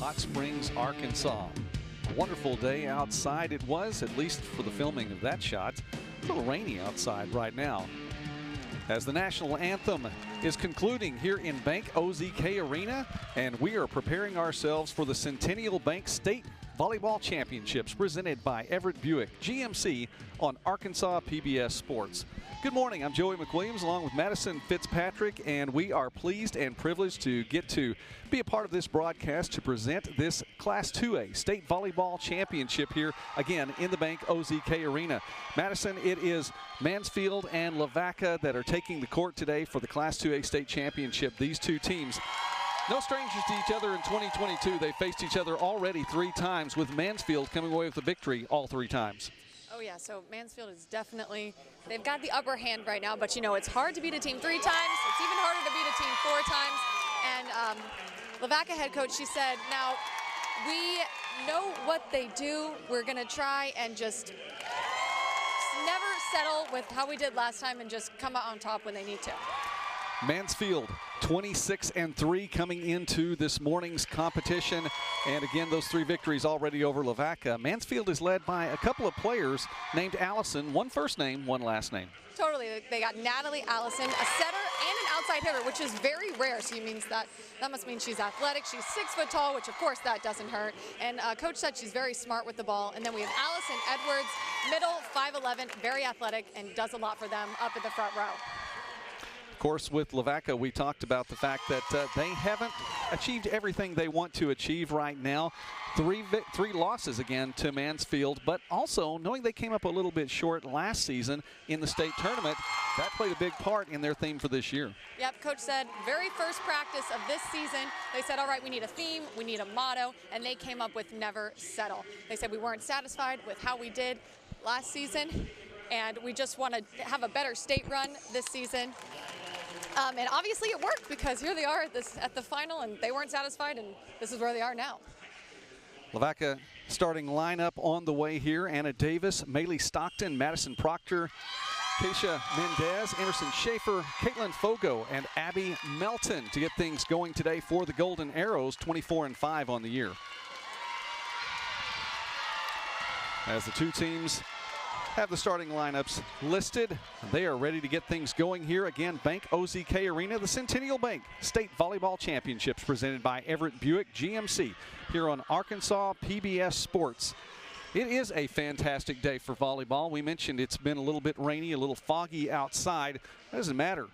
Hot Springs, Arkansas. A wonderful day outside it was, at least for the filming of that shot. A little rainy outside right now. As the national anthem is concluding here in Bank OZK Arena, and we are preparing ourselves for the Centennial Bank State Volleyball Championships presented by Everett Buick GMC on Arkansas PBS Sports. Good morning, I'm Joey McWilliams along with Madison Fitzpatrick, and we are pleased and privileged to get to be a part of this broadcast to present this Class 2A State Volleyball Championship here again in the Bank OZK Arena. Madison, it is Mansfield and Lavaca that are taking the court today for the Class 2A State Championship. These two teams, no strangers to each other in 2022. They faced each other already 3 times, with Mansfield coming away with the victory all 3 times. Oh yeah, so Mansfield is definitely, they've got the upper hand right now, but you know, it's hard to beat a team 3 times. It's even harder to beat a team 4 times. And Lavaca head coach, she said, now we know what they do. We're gonna try and just never settle with how we did last time and just come out on top when they need to. Mansfield 26-3 coming into this morning's competition, and again those 3 victories already over Lavaca. Mansfield is led by a couple of players named Allison, one first name, one last name. Totally, they got Natalie Allison, a setter and an outside hitter, which is very rare. So that must mean she's athletic. She's 6 foot tall, which of course that doesn't hurt. And coach said she's very smart with the ball. And then we have Allison Edwards, middle, 5'11", very athletic, and does a lot for them up at the front row. Of course, with Lavaca, we talked about the fact that they haven't achieved everything they want to achieve right now. 3 losses again to Mansfield, but also knowing they came up a little bit short last season in the state tournament, that played a big part in their theme for this year. Yep, coach said very first practice of this season, they said, all right, we need a theme, we need a motto, and they came up with never settle. They said we weren't satisfied with how we did last season, and we just want to have a better state run this season. And obviously it worked, because here they are at the final, and they weren't satisfied, and this is where they are now. Lavaca starting lineup on the way here. Anna Davis, Maylee Stockton, Madison Proctor, Keisha Mendez, Emerson Schaefer, Caitlin Fogo, and Abby Melton to get things going today for the Golden Arrows, 24-5 on the year. As the 2 teams have the starting lineups listed, they are ready to get things going here. Again, Bank OZK Arena, the Centennial Bank State Volleyball Championships presented by Everett Buick GMC here on Arkansas PBS Sports. It is a fantastic day for volleyball. We mentioned it's been a little bit rainy, a little foggy outside. That doesn't matter,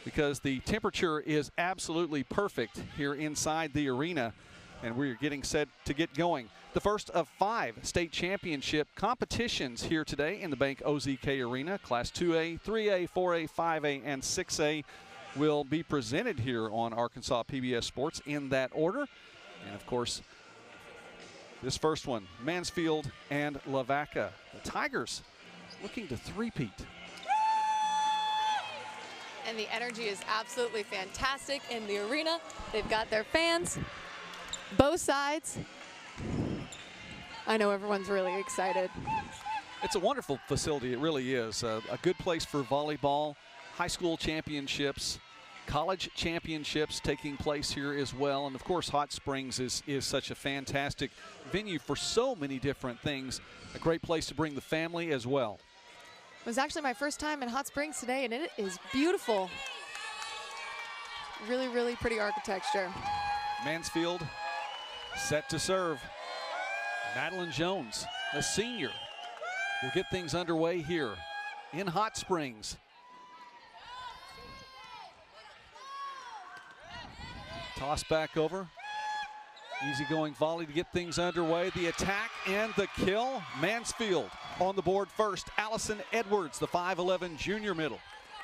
because the temperature is absolutely perfect here inside the arena, and we're getting set to get going. The first of 5 state championship competitions here today in the Bank OZK Arena. Class 2A, 3A, 4A, 5A, and 6A will be presented here on Arkansas PBS Sports in that order. And of course, this first one, Mansfield and Lavaca. The Tigers looking to three-peat. And the energy is absolutely fantastic in the arena. They've got their fans, both sides. I know everyone's really excited. It's a wonderful facility, it really is. A good place for volleyball, high school championships, college championships taking place here as well. And of course, Hot Springs is such a fantastic venue for so many different things. A great place to bring the family as well. It was actually my first time in Hot Springs today, and it is beautiful. Really, really pretty architecture. Mansfield set to serve. Madeline Jones, a senior, will get things underway here in Hot Springs. Toss back over. Easy-going volley to get things underway. The attack and the kill. Mansfield on the board first. Allison Edwards, the 5'11" junior middle.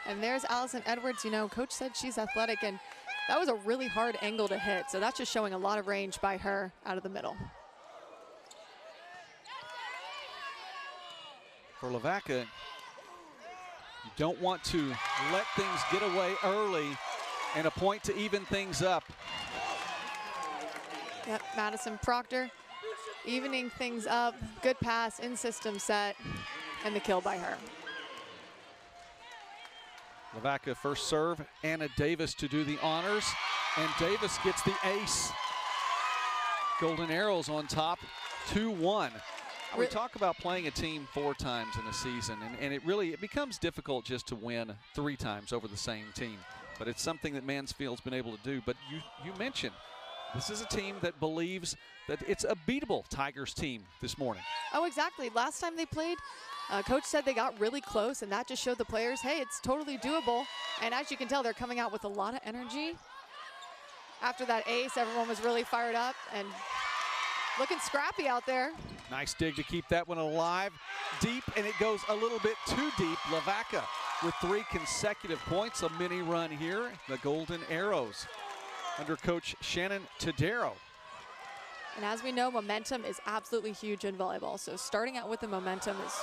And there's Allison Edwards. You know, coach said she's athletic, and that was a really hard angle to hit. So that's just showing a lot of range by her out of the middle. For Lavaca, you don't want to let things get away early, and a point to even things up. Yep, Madison Proctor evening things up. Good pass, in-system set, and the kill by her. Lavaca first serve, Anna Davis to do the honors, and Davis gets the ace. Golden Arrows on top, 2-1. We talk about playing a team 4 times in a season, and it becomes difficult just to win 3 times over the same team. But it's something that Mansfield's been able to do. But you mentioned this is a team that believes that it's a beatable Tigers team this morning. Oh, exactly. Last time they played, Coach said they got really close, and that just showed the players, hey, it's totally doable. And as you can tell, they're coming out with a lot of energy. After that ace, everyone was really fired up and looking scrappy out there. Nice dig to keep that one alive. Deep, and it goes a little bit too deep. Lavaca with 3 consecutive points. A mini run here. The Golden Arrows under Coach Shannon Tadero. And as we know, momentum is absolutely huge in volleyball. So starting out with the momentum is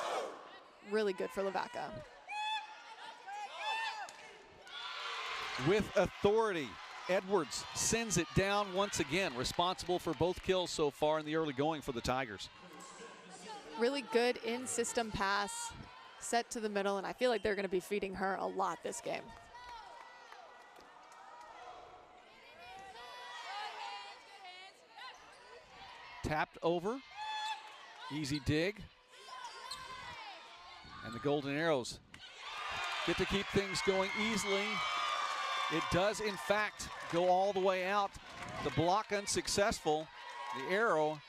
really good for Lavaca. With authority, Edwards sends it down once again, responsible for both kills so far in the early going for the Tigers. Really good in-system pass, set to the middle, and I feel like they're going to be feeding her a lot this game. Tapped over, easy dig. And the Golden Arrows get to keep things going easily. It does, in fact, go all the way out. The block unsuccessful. The arrow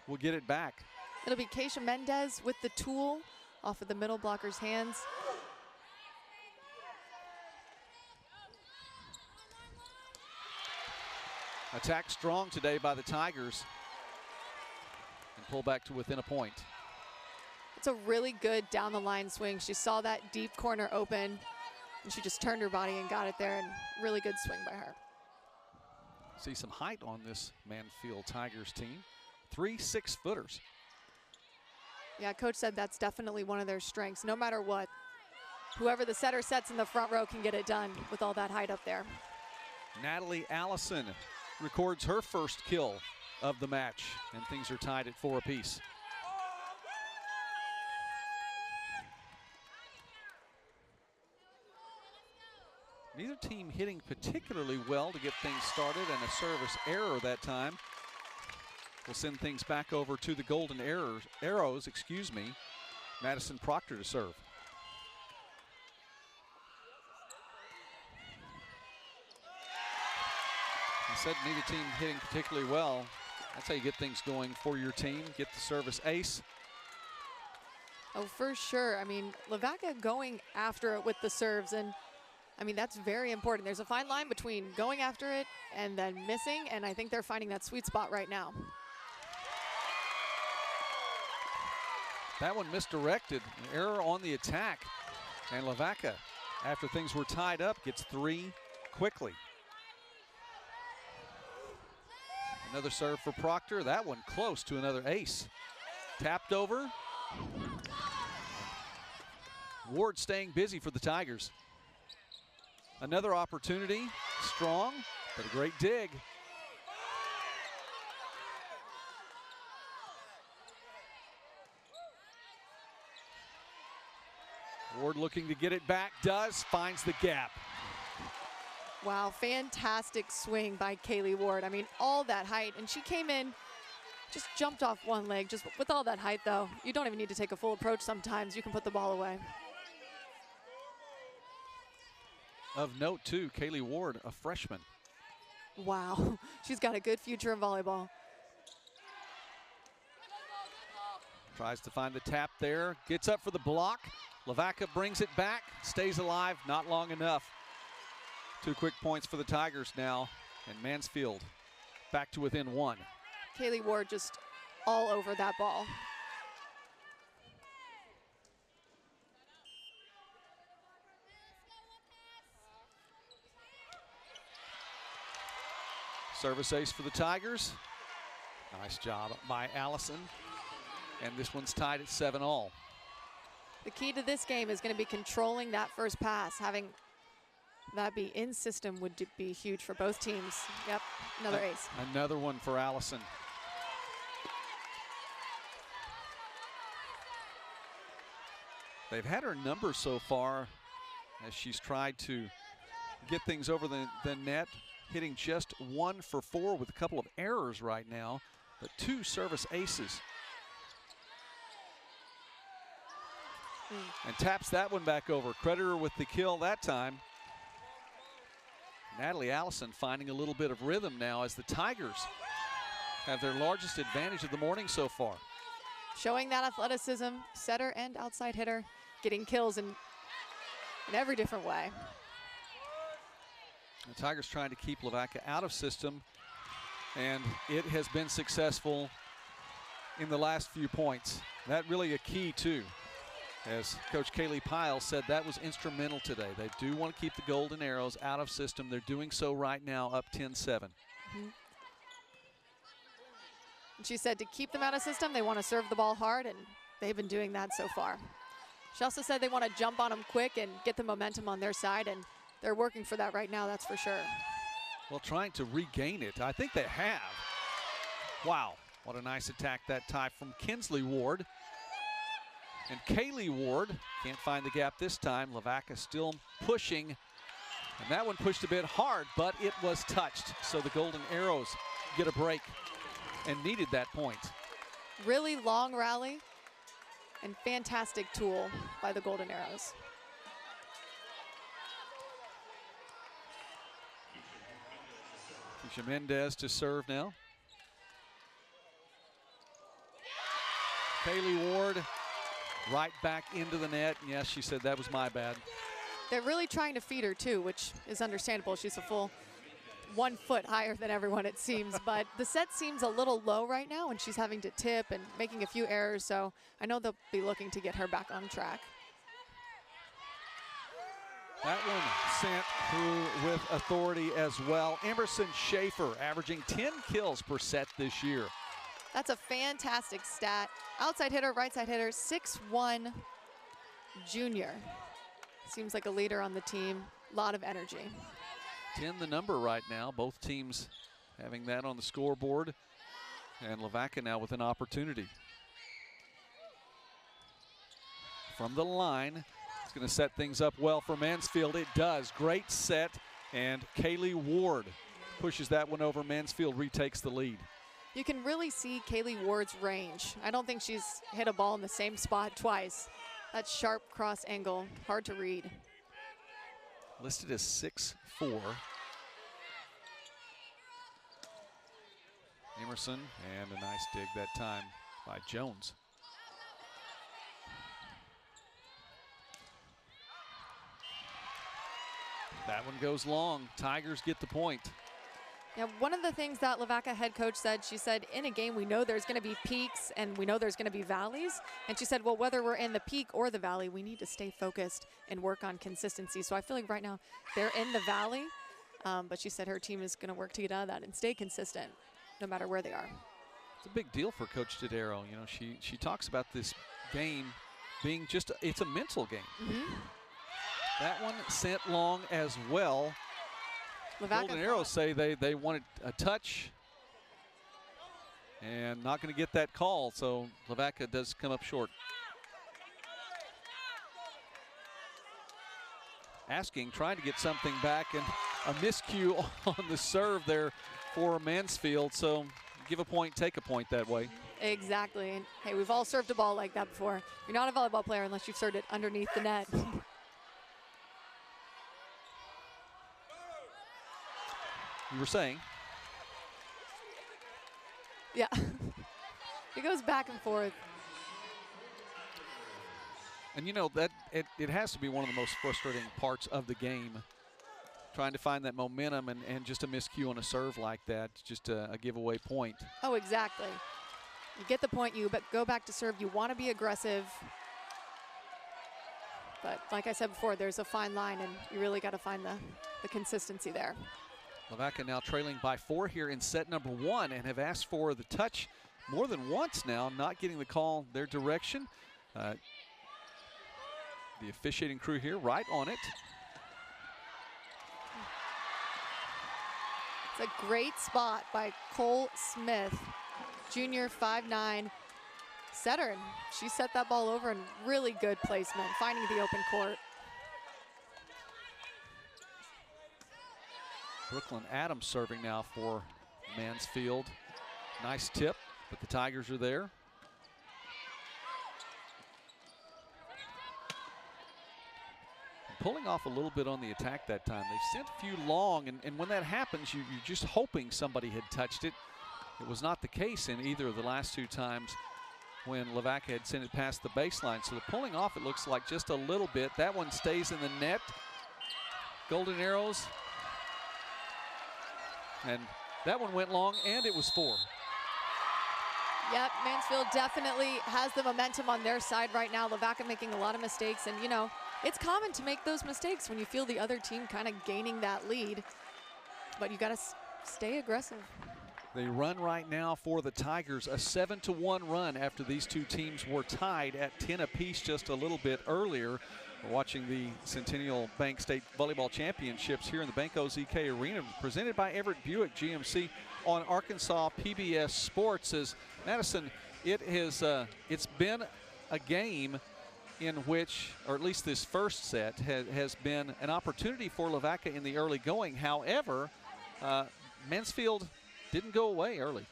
will get it back. It'll be Keisha Mendez with the tool off of the middle blocker's hands. Attack strong today by the Tigers. And pull back to within a point. It's a really good down the line swing. She saw that deep corner open, and she just turned her body and got it there, and really good swing by her. See some height on this Mansfield Tigers team. 3 6-footers. Yeah, Coach said that's definitely one of their strengths. No matter what, whoever the setter sets in the front row can get it done with all that height up there. Natalie Allison records her first kill of the match, and things are tied at 4 apiece. Neither team hitting particularly well to get things started, and a service error that time will send things back over to the Golden Arrows, Madison Proctor to serve. I said neither team hitting particularly well. That's how you get things going for your team. Get the service ace. Oh, for sure. I mean, Lavaca going after it with the serves, and I mean, that's very important. There's a fine line between going after it and then missing, and I think they're finding that sweet spot right now. That one misdirected, an error on the attack. And Lavaca, after things were tied up, gets 3 quickly. Another serve for Proctor. That one close to another ace. Tapped over. Ward staying busy for the Tigers. Another opportunity, strong, but a great dig. Ward looking to get it back, does, finds the gap. Wow, fantastic swing by Kaylee Ward. I mean, all that height, and she came in, just jumped off one leg. Just with all that height, though, you don't even need to take a full approach sometimes. You can put the ball away. Of note, too, Kaylee Ward, a freshman. Wow, she's got a good future in volleyball. Tries to find the tap there, gets up for the block. Lavaca brings it back, stays alive, not long enough. 2 quick points for the Tigers now, and Mansfield back to within 1. Kaylee Ward just all over that ball. Service ace for the Tigers. Nice job by Allison. And this one's tied at 7-all. The key to this game is going to be controlling that first pass. Having that be in system would be huge for both teams. Yep, another ace. Another one for Allison. They've had her number so far as she's tried to get things over the net. hitting just 1 for 4 with a couple of errors right now, but 2 service aces. And taps that one back over. Creditor with the kill that time. Natalie Allison finding a little bit of rhythm now as the Tigers have their largest advantage of the morning so far. Showing that athleticism, setter and outside hitter, getting kills in every different way. The Tigers trying to keep Lavaca out of system, and it has been successful in the last few points. That really a key too. As Coach Kaylee Pyle said, that was instrumental today. They do want to keep the Golden Arrows out of system. They're doing so right now, up 10-7. She said to keep them out of system, they want to serve the ball hard, and they've been doing that so far. She also said they want to jump on them quick and get the momentum on their side, and they're working for that right now, that's for sure. Well, trying to regain it. I think they have. Wow, what a nice attack that time from Kinsley Ward. And Kaylee Ward can't find the gap this time. Lavaca still pushing. And that one pushed a bit hard, but it was touched. So the Golden Arrows get a break and needed that point. Really long rally and fantastic tool by the Golden Arrows. Keisha Mendez to serve now. Kaylee Ward right back into the net. Yes, she said that was my bad. They're really trying to feed her too, which is understandable. She's a full 1 foot higher than everyone, it seems. But the set seems a little low right now, and she's having to tip and making a few errors. So I know they'll be looking to get her back on track. That one sent through with authority as well. Emerson Schaefer averaging 10 kills per set this year. That's a fantastic stat. Outside hitter, right side hitter, 6'1" junior. Seems like a leader on the team. A lot of energy. 10 the number right now. Both teams having that on the scoreboard. And Lavaca now with an opportunity. From the line, it's going to set things up well for Mansfield. It does. Great set. And Kaylee Ward pushes that one over. Mansfield retakes the lead. You can really see Kaylee Ward's range. I don't think she's hit a ball in the same spot twice. That sharp cross angle, hard to read. Listed as 6'4". Emerson, and a nice dig that time by Jones. That one goes long. Tigers get the point. Yeah, one of the things that Lavaca head coach said, she said, in a game we know there's going to be peaks and we know there's going to be valleys. And she said, well, whether we're in the peak or the valley, we need to stay focused and work on consistency. So I feel like right now they're in the valley, but she said her team is going to work to get out of that and stay consistent no matter where they are. It's a big deal for Coach Dorado. You know, she talks about this game being just, it's a mental game. That one sent long as well. Lavaca Golden Arrows say they wanted a touch and not going to get that call, so Lavaca does come up short. Asking, trying to get something back, and a miscue on the serve there for Mansfield, so give a point, take a point that way. Exactly, and hey, we've all served a ball like that before. You're not a volleyball player unless you've served it underneath the net. You were saying? Yeah. It goes back and forth. And you know, that it has to be one of the most frustrating parts of the game, trying to find that momentum and just a miscue on a serve like that, just a giveaway point. Oh, exactly. You get the point, you go back to serve. You want to be aggressive. But like I said before, there's a fine line, and you really got to find the consistency there. Lavaca now trailing by 4 here in set number 1 and have asked for the touch more than once now, not getting the call their direction. The officiating crew here right on it. It's a great spot by Cole Smith, junior, 5'9", setter. She set that ball over, and really good placement, finding the open court. Brooklyn Adams serving now for Mansfield. Nice tip, but the Tigers are there. Pulling off a little bit on the attack that time. They sent a few long, and when that happens, you're just hoping somebody had touched it. It was not the case in either of the last two times when Lavaca had sent it past the baseline. So the pulling off, it looks like just a little bit. That one stays in the net. Golden Arrows. And that one went long, and it was 4. Yep, Mansfield definitely has the momentum on their side right now. Lavaca making a lot of mistakes, and you know, it's common to make those mistakes when you feel the other team kind of gaining that lead, but you got to stay aggressive. They run right now for the Tigers, a 7-1 run after these two teams were tied at 10 apiece just a little bit earlier. We're watching the Centennial Bank State Volleyball Championships here in the Bank OZK Arena, presented by Everett Buick GMC on Arkansas PBS Sports. As Madison, it's been a game in which, or at least this first set, has been an opportunity for Lavaca in the early going. However, Mansfield didn't go away early.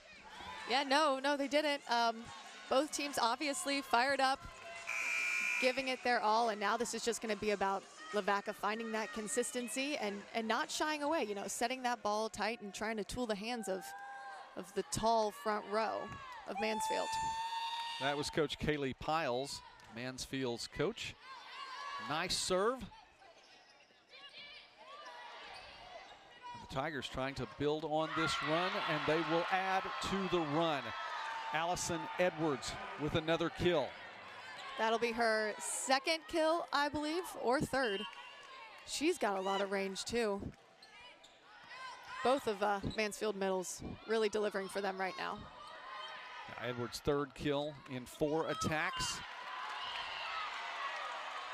Yeah, no, they didn't. Both teams obviously fired up, giving it their all, and now this is just going to be about Lavaca finding that consistency and not shying away, you know, setting that ball tight and trying to tool the hands of the tall front row of Mansfield. That was Coach Kaylee Piles, Mansfield's coach. Nice serve. The Tigers trying to build on this run, and they will add to the run. Allison Edwards with another kill. That'll be her second kill, I believe, or third. She's got a lot of range, too. Both of Mansfield middles really delivering for them right now. Edwards' third kill in 4 attacks.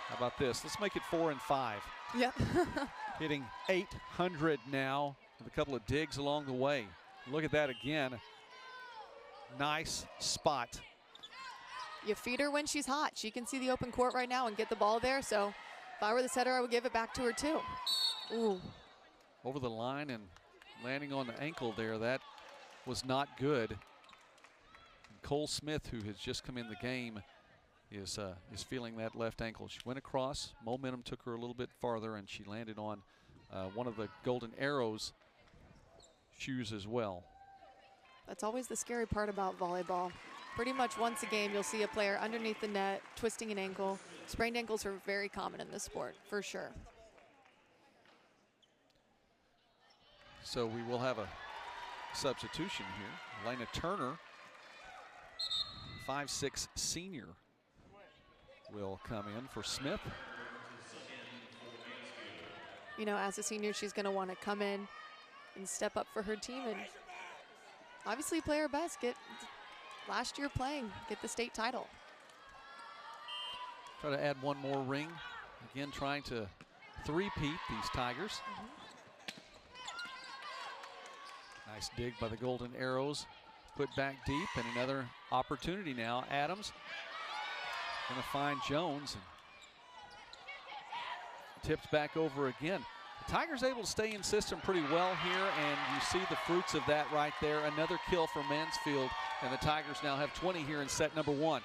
How about this? Let's make it 4 and 5. Yep. Hitting 800 now with a couple of digs along the way. Look at that again. Nice spot. You feed her when she's hot. She can see the open court right now and get the ball there. So if I were the setter, I would give it back to her too. Ooh. Over the line and landing on the ankle there. That was not good. And Cole Smith, who has just come in the game, is feeling that left ankle. She went across. Momentum took her a little bit farther, and she landed on one of the Golden Arrows shoes as well. That's always the scary part about volleyball. Pretty much once a game, you'll see a player underneath the net twisting an ankle. Sprained ankles are very common in this sport, for sure. So we will have a substitution here. Elena Turner, 5'6" senior, will come in for Smith. You know, as a senior, she's going to want to come in and step up for her team and obviously play her best. Get last year playing, get the state title. Try to add one more ring. Again, trying to three-peat these Tigers. Nice dig by the Golden Arrows. Put back deep, and another opportunity now. Adams going to find Jones. And tipped back over again. The Tigers able to stay in system pretty well here, and you see the fruits of that right there. Another kill for Mansfield, and the Tigers now have 20 here in set number 1.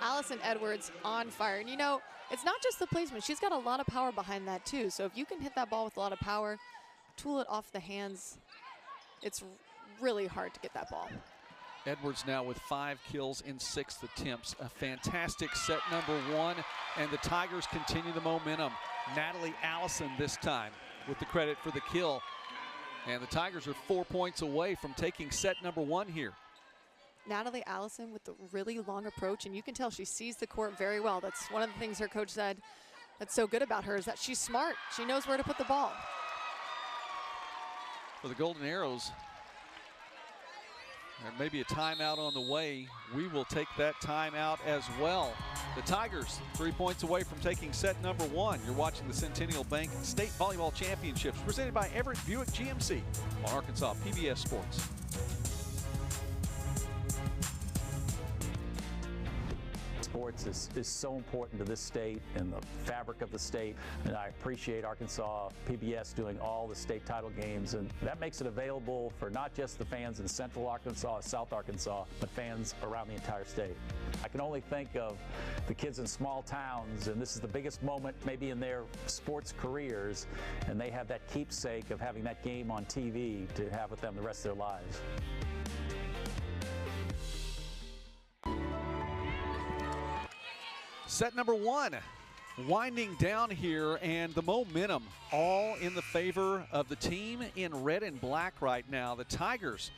Allison Edwards on fire. And you know, it's not just the placement. She's got a lot of power behind that too. So if you can hit that ball with a lot of power, tool it off the hands, it's really hard to get that ball. Edwards now with 5 kills in 6 attempts. A fantastic set number 1, and the Tigers continue the momentum. Natalie Allison this time with the credit for the kill. And the Tigers are 4 points away from taking set number 1 here. Natalie Allison with the really long approach, and you can tell she sees the court very well. That's one of the things her coach said that's so good about her, is that she's smart. She knows where to put the ball. For the Golden Arrows, there may be a timeout on the way. We will take that timeout as well. The Tigers 3 points away from taking set number 1. You're watching the Centennial Bank State Volleyball Championships presented by Everett Buick GMC on Arkansas PBS Sports. Sports is so important to this state and the fabric of the state, and I appreciate Arkansas PBS doing all the state title games, and that makes it available for not just the fans in Central Arkansas, South Arkansas, but fans around the entire state. I can only think of the kids in small towns, and this is the biggest moment maybe in their sports careers, and they have that keepsake of having that game on TV to have with them the rest of their lives. Set number one winding down here, and the momentum all in the favor of the team in red and black right now. The Tigers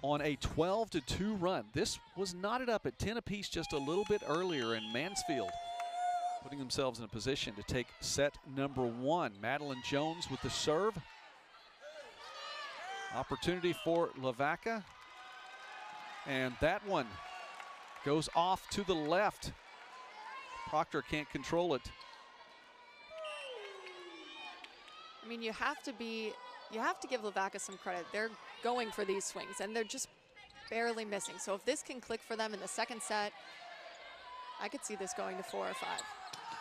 on a 12-2 run. This was knotted up at 10 apiece just a little bit earlier, in Mansfield putting themselves in a position to take set number one. Madeline Jones with the serve. Opportunity for Lavaca, and that one goes off to the left. Proctor can't control it. I mean, you have to give Lavaca some credit. They're going for these swings, and they're just barely missing. So if this can click for them in the second set, I could see this going to 4 or 5.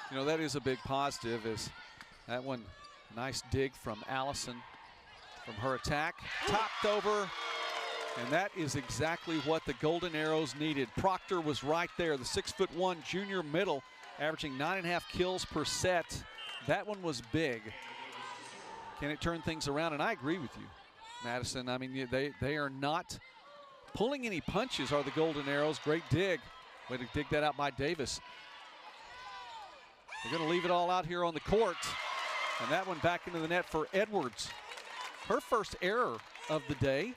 You know, that is a big positive, is that one, nice dig from Allison from her attack, topped over, and that is exactly what the Golden Arrows needed. Proctor was right there, the 6'1" junior middle, averaging 9.5 kills per set. That one was big. Can it turn things around? And I agree with you, Madison. I mean, they are not pulling any punches, are the Golden Arrows. Great dig. Way to dig that out by Davis. They're going to leave it all out here on the court. And that one back into the net for Edwards. Her first error of the day.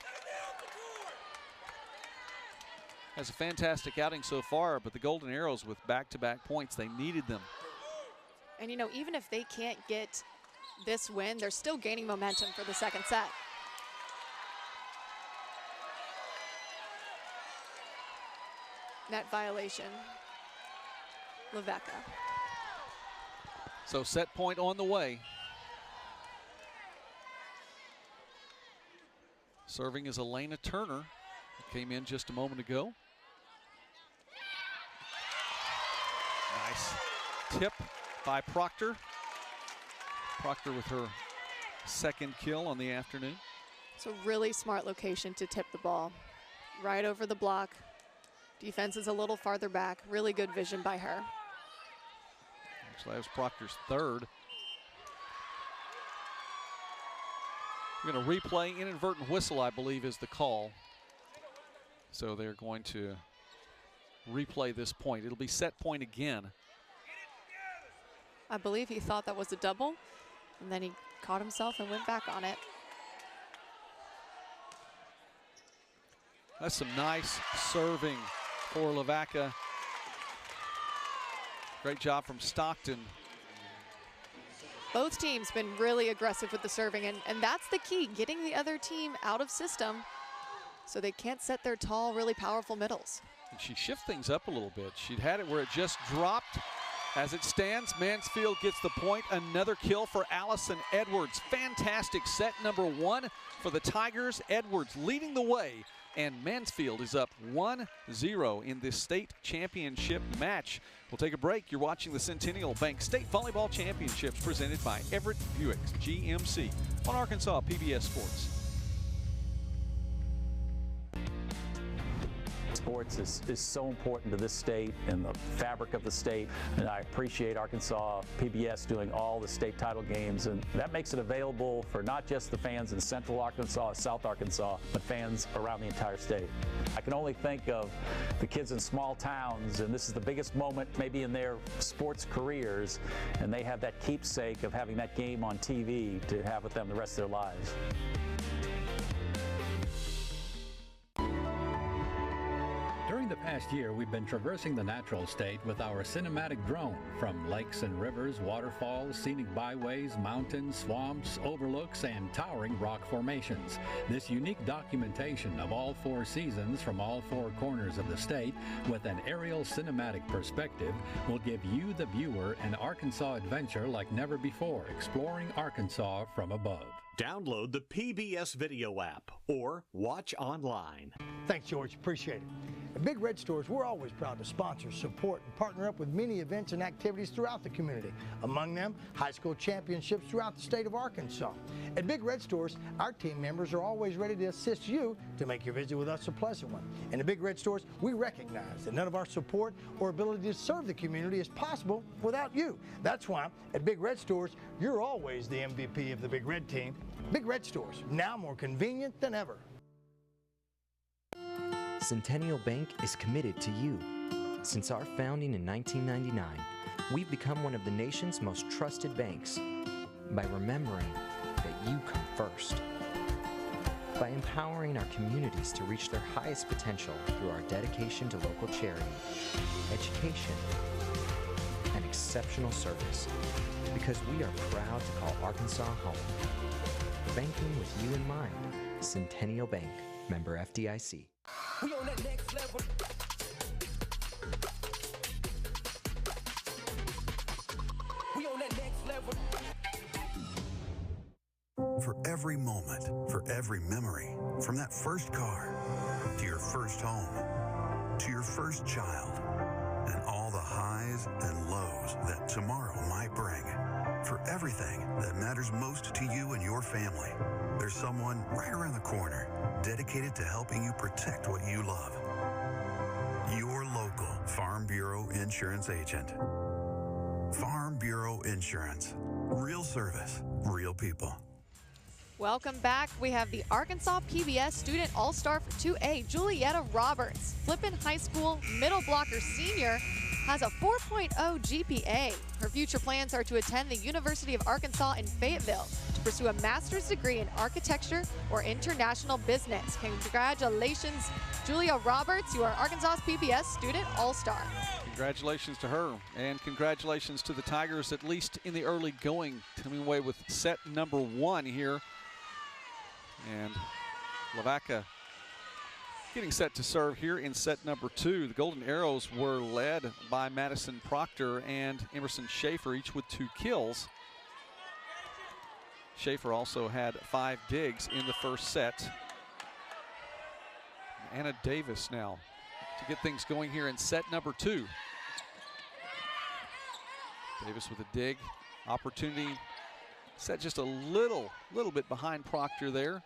Has a fantastic outing so far, but the Golden Arrows with back-to-back points, they needed them. And you know, even if they can't get this win, they're still gaining momentum for the second set. Net violation, Lavaca. So set point on the way. Serving is Elena Turner, who came in just a moment ago. Nice tip by Proctor. Proctor with her second kill on the afternoon. It's a really smart location to tip the ball. Right over the block. Defense is a little farther back. Really good vision by her. Actually, that was Proctor's third. We're going to replay. Inadvertent whistle, I believe, is the call. So they're going to replay this point. It'll be set point again. I believe he thought that was a double, and then he caught himself and went back on it. That's some nice serving for Lavaca. Great job from Stockton. Both teams been really aggressive with the serving, and that's the key, getting the other team out of system so they can't set their tall, really powerful middles. And she shifted things up a little bit. She'd had it where it just dropped. As it stands, Mansfield gets the point. Another kill for Allison Edwards. Fantastic set number one for the Tigers. Edwards leading the way, and Mansfield is up 1-0 in this state championship match. We'll take a break. You're watching the Centennial Bank State Volleyball Championships presented by Everett Buick GMC on Arkansas PBS Sports. Sports is so important to this state and the fabric of the state, and I appreciate Arkansas PBS doing all the state title games, and that makes it available for not just the fans in Central Arkansas, South Arkansas, but fans around the entire state. I can only think of the kids in small towns, and this is the biggest moment maybe in their sports careers, and they have that keepsake of having that game on TV to have with them the rest of their lives. During the past year, we've been traversing the natural state with our cinematic drone, from lakes and rivers, waterfalls, scenic byways, mountains, swamps, overlooks, and towering rock formations. This unique documentation of all four seasons from all four corners of the state with an aerial cinematic perspective will give you, the viewer, an Arkansas adventure like never before, exploring Arkansas from above. Download the PBS video app or watch online. Thanks, George. Appreciate it. At Big Red Stores, we're always proud to sponsor, support, and partner up with many events and activities throughout the community. Among them, high school championships throughout the state of Arkansas. At Big Red Stores, our team members are always ready to assist you to make your visit with us a pleasant one. And at Big Red Stores, we recognize that none of our support or ability to serve the community is possible without you. That's why at Big Red Stores, you're always the MVP of the Big Red team. Big Red Stores, now more convenient than ever. Centennial Bank is committed to you. Since our founding in 1999, we've become one of the nation's most trusted banks by remembering that you come first, by empowering our communities to reach their highest potential through our dedication to local charity, education, and exceptional service, because we are proud to call Arkansas home. Banking with you in mind. Centennial Bank, member FDIC. We on that next level. We on that next level. For every moment, for every memory, from that first car, to your first home, to your first child, and all the highs and lows that tomorrow might bring. For everything that matters most to you and your family, there's someone right around the corner dedicated to helping you protect what you love. Your local Farm Bureau Insurance agent. Farm Bureau Insurance. Real service, real people. Welcome back. We have the Arkansas PBS Student All-Star for 2A, Julietta Roberts. Flippin High School middle blocker senior has a 4.0 GPA. Her future plans are to attend the University of Arkansas in Fayetteville to pursue a master's degree in architecture or international business. Congratulations, Julia Roberts. You are Arkansas PBS Student All-Star. Congratulations to her, and congratulations to the Tigers, at least in the early going, coming away with set number 1 here. And Lavaca getting set to serve here in set number 2. The Golden Arrows were led by Madison Proctor and Emerson Schaefer, each with 2 kills. Schaefer also had 5 digs in the first set. Anna Davis now to get things going here in set number 2. Davis with a dig, opportunity, set just a little bit behind Proctor there.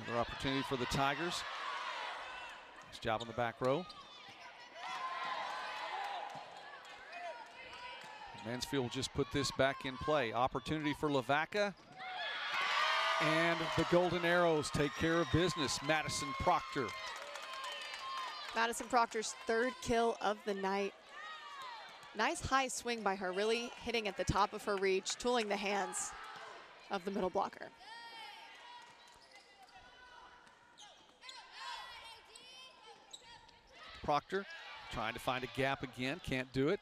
Another opportunity for the Tigers. Nice job on the back row. Mansfield just put this back in play. Opportunity for Lavaca. And the Golden Arrows take care of business. Madison Proctor. Madison Proctor's 3rd kill of the night. Nice high swing by her, really hitting at the top of her reach, tooling the hands of the middle blocker. Proctor trying to find a gap again, can't do it.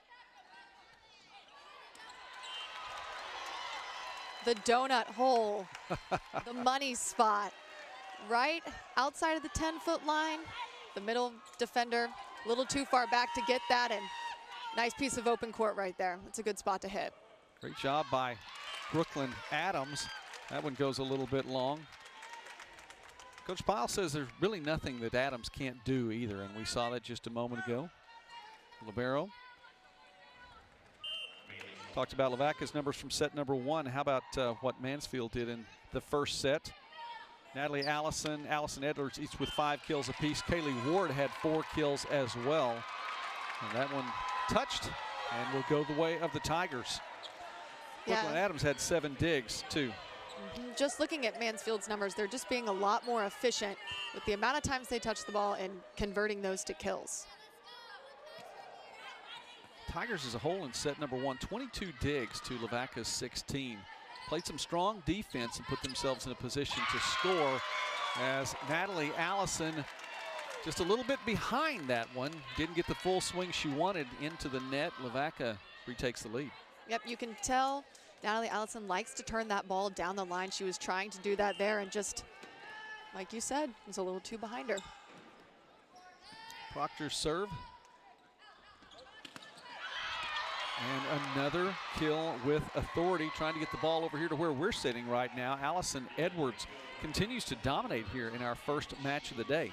The donut hole, the money spot, right outside of the 10-foot line. The middle defender, a little too far back to get that, and nice piece of open court right there. That's a good spot to hit. Great job by Brooklyn Adams. That one goes a little bit long. Coach Pyle says there's really nothing that Adams can't do either, and we saw that just a moment ago. Libero. Talked about Lavaca's numbers from set number 1. How about what Mansfield did in the first set? Natalie Allison, Allison Edwards, each with 5 kills apiece. Kaylee Ward had 4 kills as well. And that one touched and will go the way of the Tigers. Yeah. Brooklyn Adams had 7 digs too. Just looking at Mansfield's numbers, they're just being a lot more efficient with the amount of times they touch the ball and converting those to kills. Tigers as a whole in set number 1, 22 digs to Lavaca's 16. Played some strong defense and put themselves in a position to score as Natalie Allison just a little bit behind that one. Didn't get the full swing she wanted into the net. Lavaca retakes the lead. Yep, you can tell Natalie Allison likes to turn that ball down the line. She was trying to do that there and just, like you said, was a little too behind her. Proctor's serve. And another kill with authority, trying to get the ball over here to where we're sitting right now. Allison Edwards continues to dominate here in our first match of the day.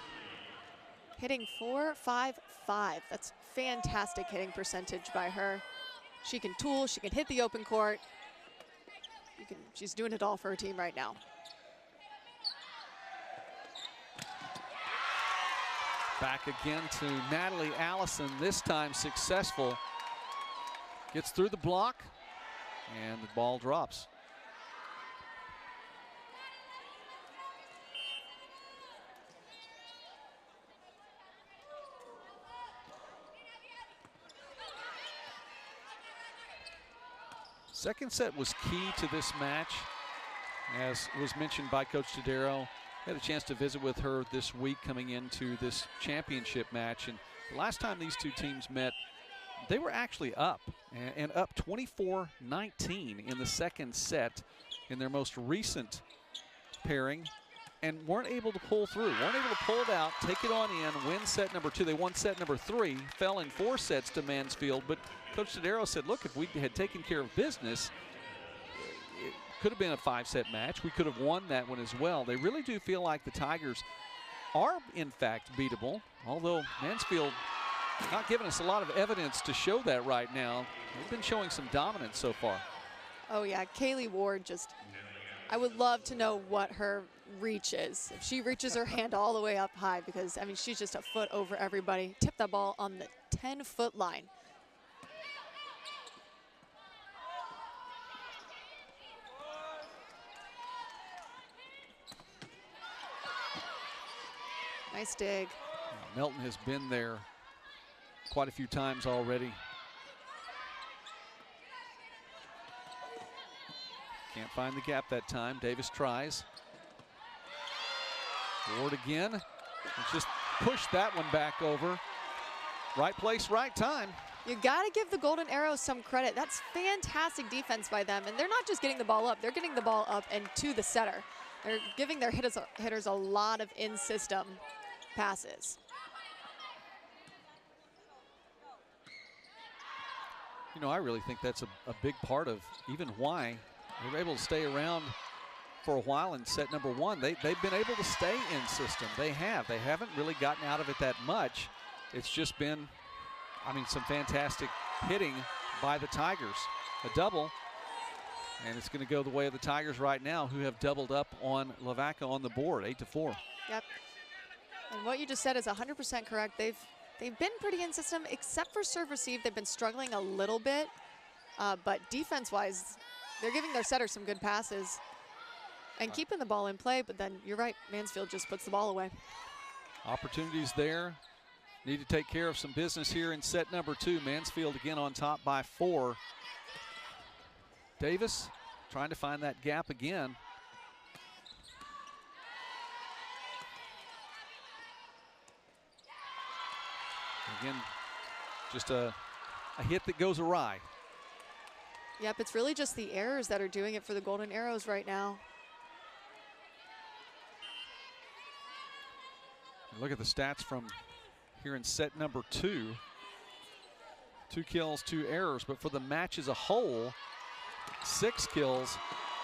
Hitting .455. That's fantastic hitting percentage by her. She can tool, she can hit the open court. She's doing it all for her team right now. Back again to Natalie Allison, this time successful. Gets through the block, and the ball drops. Second set was key to this match, as was mentioned by Coach Dorado. Had a chance to visit with her this week coming into this championship match, and the last time these two teams met, they were actually up, and up 24-19 in the second set in their most recent pairing, and weren't able to pull through, weren't able to pull it out, take it on in, win set number 2. They won set number 3, fell in 4 sets to Mansfield, but Coach Dorado said, look, if we had taken care of business, it could have been a 5-set match. We could have won that one as well. They really do feel like the Tigers are, in fact, beatable, although Mansfield not giving us a lot of evidence to show that right now. They've been showing some dominance so far. Oh yeah, Kaylee Ward just, I would love to know what her reach is. If she reaches her hand all the way up high, because I mean, she's just a foot over everybody. Tip that ball on the 10-foot line. Nice dig. Melton has been there quite a few times already. Can't find the gap that time. Davis tries. Ward again. And just push that one back over. Right place, right time. You got to give the Golden Arrows some credit. That's fantastic defense by them. And they're not just getting the ball up, they're getting the ball up and to the setter. They're giving their hitters a lot of in-system passes. You know, I really think that's a big part of even why they were able to stay around for a while in set number 1. They've been able to stay in system. They haven't really gotten out of it that much. It's just been, I mean, some fantastic hitting by the Tigers. A double, and it's going to go the way of the Tigers right now, who have doubled up on Lavaca on the board, 8-4. Yep. And what you just said is 100% correct. They've been pretty in system, except for serve receive. They've been struggling a little bit, but defense-wise, they're giving their setter some good passes and keeping the ball in play. But then you're right, Mansfield just puts the ball away. Opportunities there. Need to take care of some business here in set number 2. Mansfield again on top by 4. Davis trying to find that gap again. Again, just a hit that goes awry. Yep, it's really just the errors that are doing it for the Golden Arrows right now. And look at the stats from here in set number 2. 2 kills, 2 errors, but for the match as a whole, 6 kills,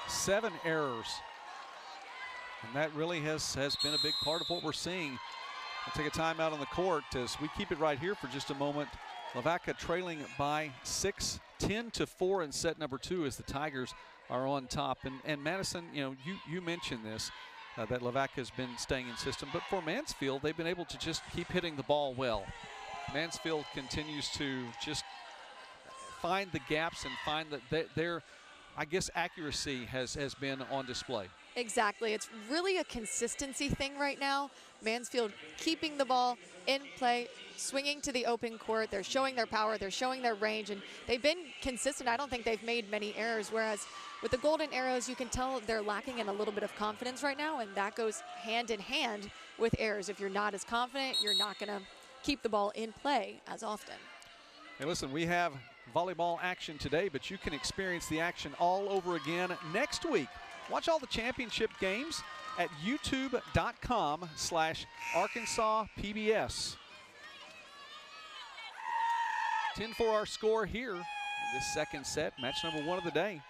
7 errors. And that really has been a big part of what we're seeing. We'll take a timeout on the court as we keep it right here for just a moment. Lavaca trailing by 6, 10-4 in set number 2 as the Tigers are on top. And Madison, you know, you mentioned this, that Lavaca has been staying in system, but for Mansfield, they've been able to just keep hitting the ball well. Mansfield continues to just find the gaps and find that their, I guess, accuracy has been on display. Exactly. It's really a consistency thing right now. Mansfield keeping the ball in play, swinging to the open court. They're showing their power. They're showing their range, and they've been consistent. I don't think they've made many errors, whereas with the Golden Arrows, you can tell they're lacking in a little bit of confidence right now, and that goes hand in hand with errors. If you're not as confident, you're not going to keep the ball in play as often. Hey, listen, we have volleyball action today, but you can experience the action all over again next week. Watch all the championship games at youtube.com/Arkansas PBS. 10-4 our score here. This second set, match number 1 of the day.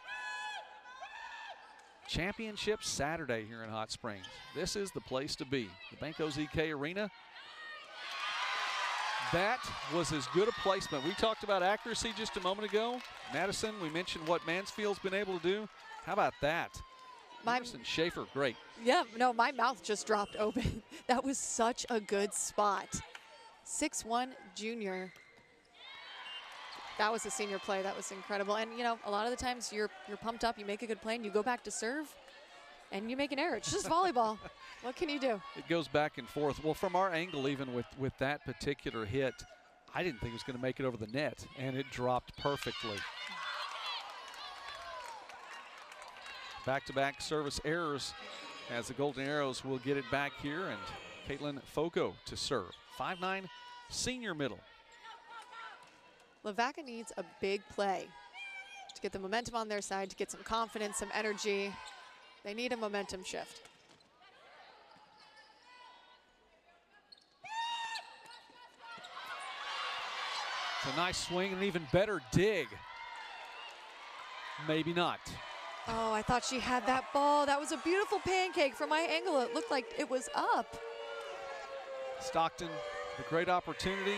Championship Saturday here in Hot Springs. This is the place to be. The Bank OZK Arena. That was as good a placement. We talked about accuracy just a moment ago. Madison, we mentioned what Mansfield's been able to do. How about that? Emerson Schaefer, great. Yeah, no, my mouth just dropped open. That was such a good spot. 6'1" junior. That was a senior play. That was incredible. And, you know, a lot of the times you're pumped up, you make a good play, and you go back to serve, and you make an error. It's just volleyball. What can you do? It goes back and forth. Well, from our angle, even with that particular hit, I didn't think it was going to make it over the net, and it dropped perfectly. Back-to-back service errors as the Golden Arrows will get it back here, and Caitlin Foco to serve. 5'9", senior middle. Lavaca needs a big play to get the momentum on their side, to get some confidence, some energy. They need a momentum shift. It's a nice swing and an even better dig. Maybe not. Oh, I thought she had that ball. That was a beautiful pancake. From my angle, it looked like it was up. Stockton, a great opportunity.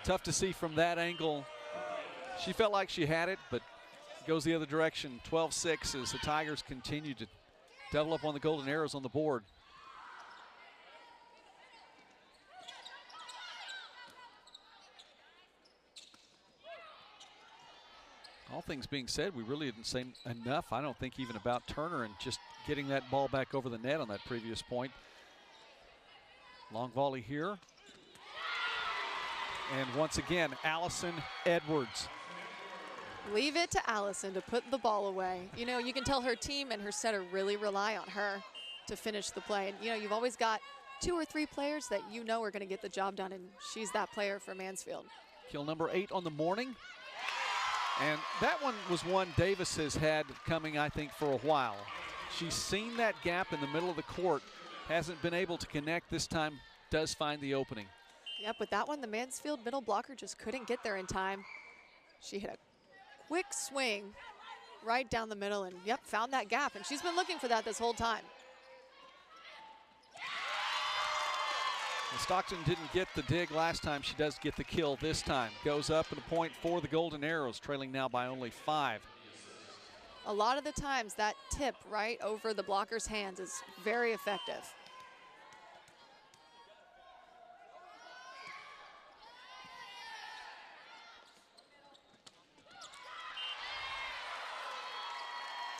Tough to see from that angle. She felt like she had it, but it goes the other direction. 12-6 as the Tigers continue to double up on the Golden Arrows on the board. All things being said, we really didn't say enough, I don't think, even about Turner and just getting that ball back over the net on that previous point. Long volley here. And once again, Allison Edwards. Leave it to Allison to put the ball away. You know, you can tell her team and her setter really rely on her to finish the play. And, you know, you've always got 2 or 3 players that you know are going to get the job done, and she's that player for Mansfield. Kill number 8 on the morning. And that one was one Davis has had coming, I think, for a while. She's seen that gap in the middle of the court, hasn't been able to connect. This time does find the opening. Yep, with that one, the Mansfield middle blocker just couldn't get there in time. She hit a quick swing right down the middle and, yep, found that gap. And she's been looking for that this whole time. And Stockton didn't get the dig last time. She does get the kill this time. Goes up and a point for the Golden Arrows, trailing now by only 5. A lot of the times that tip right over the blocker's hands is very effective.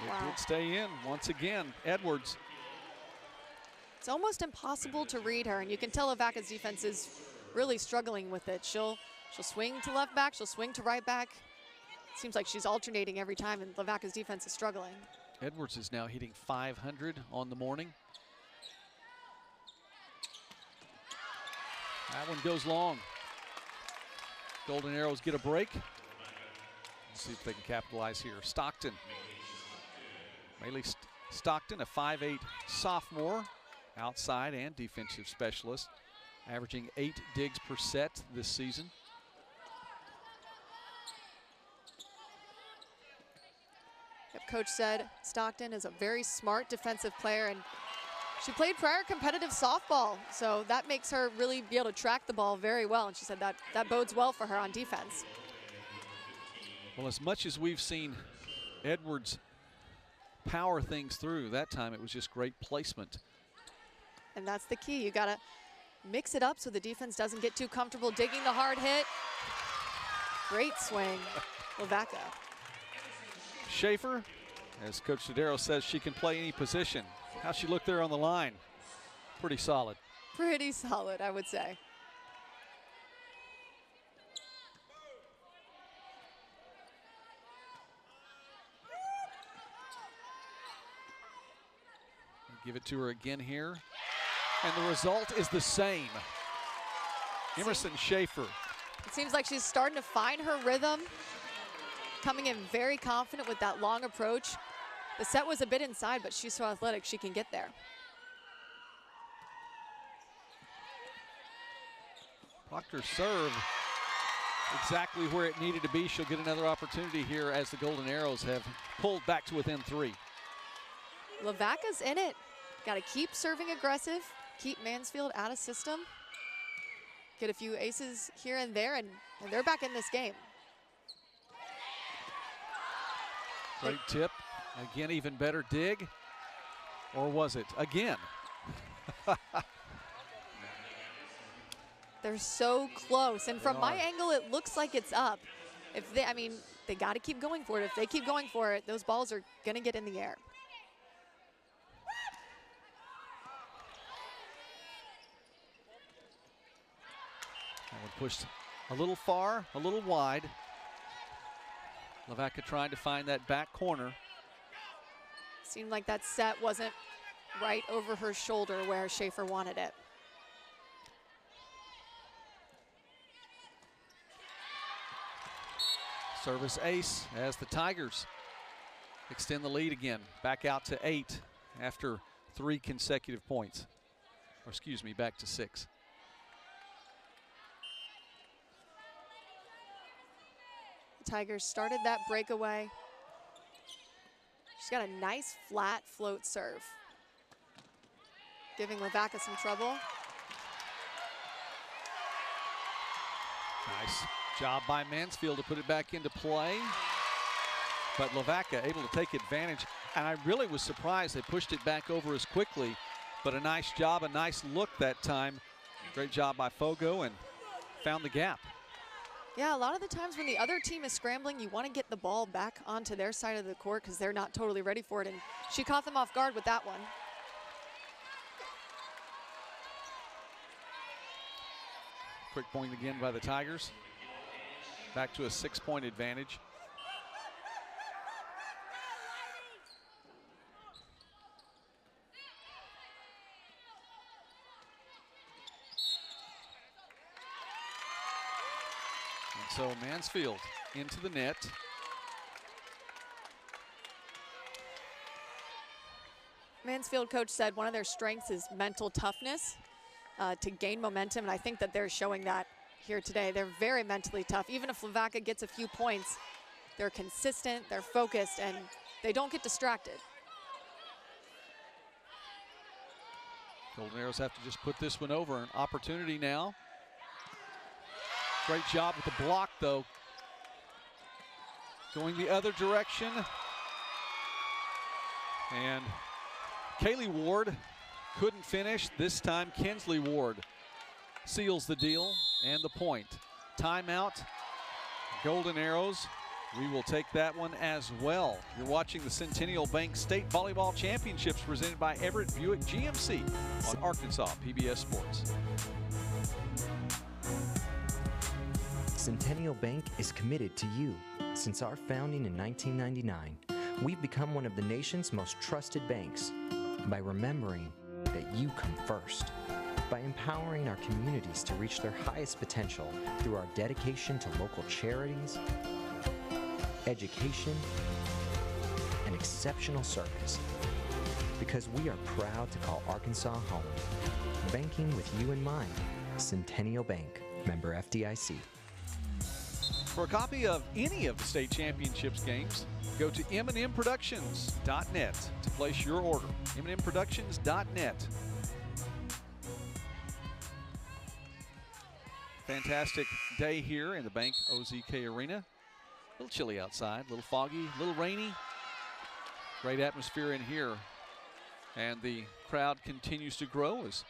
It did stay in once again. Edwards. It's almost impossible to read her, and you can tell Lavaca's defense is really struggling with it. She'll swing to left back, she'll swing to right back. It seems like she's alternating every time, and Lavaca's defense is struggling. Edwards is now hitting 500 on the morning. That one goes long. Golden Arrows get a break. Let's see if they can capitalize here. Stockton. Maylee Stockton, a 5'8" sophomore, outside and defensive specialist, averaging 8 digs per set this season. Yep, Coach said Stockton is a very smart defensive player, and she played prior competitive softball, so that makes her really be able to track the ball very well, and she said that bodes well for her on defense. Well, as much as we've seen Edwards power things through, that time it was just great placement. And that's the key. You got to mix it up so the defense doesn't get too comfortable digging the hard hit. Great swing, Lavaca. Schaefer, as Coach Dorado says, she can play any position. How'd she look there on the line? Pretty solid. Pretty solid, I would say. Give it to her again here. And the result is the same. Emerson Schaefer. It seems like she's starting to find her rhythm. Coming in very confident with that long approach. The set was a bit inside, but she's so athletic, she can get there. Proctor's serve exactly where it needed to be. She'll get another opportunity here as the Golden Arrows have pulled back to within 3. Lavaca's in it. Got to keep serving aggressive, keep Mansfield out of system, get a few aces here and there, and they're back in this game. Great tip. Again, even better dig. Or was it? Again. They're so close, and from my angle, it looks like it's up. If they, I mean, they got to keep going for it. If they keep going for it, those balls are going to get in the air. That one pushed a little far, a little wide. Lavaca trying to find that back corner. Seemed like that set wasn't right over her shoulder where Schaefer wanted it. Service ace as the Tigers extend the lead again, back out to 8 after 3 consecutive points. Or excuse me, back to 6. The Tigers started that breakaway. She's got a nice flat float serve, giving Lavaca some trouble. Nice job by Mansfield to put it back into play. But Lavaca able to take advantage. And I really was surprised they pushed it back over as quickly. But a nice job, a nice look that time. Great job by Fogo and found the gap. Yeah, a lot of the times when the other team is scrambling, you want to get the ball back onto their side of the court because they're not totally ready for it. And she caught them off guard with that one. Quick point again by the Tigers. Back to a 6-point advantage. And so Mansfield into the net. Mansfield coach said one of their strengths is mental toughness to gain momentum, and I think that they're showing that here today. They're very mentally tough. Even if Lavaca gets a few points, they're consistent, they're focused, and they don't get distracted. Golden Arrows have to just put this one over. An opportunity now. Great job with the block, though. Going the other direction. And Kaylee Ward couldn't finish. This time, Kinsley Ward seals the deal and the point. Timeout. Golden Arrows. We will take that one as well. You're watching the Centennial Bank State Volleyball Championships presented by Everett Buick GMC on Arkansas PBS Sports. Centennial Bank is committed to you. Since our founding in 1999, we've become one of the nation's most trusted banks by remembering that you come first, by empowering our communities to reach their highest potential through our dedication to local charities, education, and exceptional service. Because we are proud to call Arkansas home. Banking with you in mind. Centennial Bank, member FDIC. For a copy of any of the state championships games, go to mnmproductions.net to place your order. mnmproductions.net. Fantastic day here in the Bank OZK Arena. A little chilly outside, a little foggy, a little rainy. Great atmosphere in here. And the crowd continues to grow as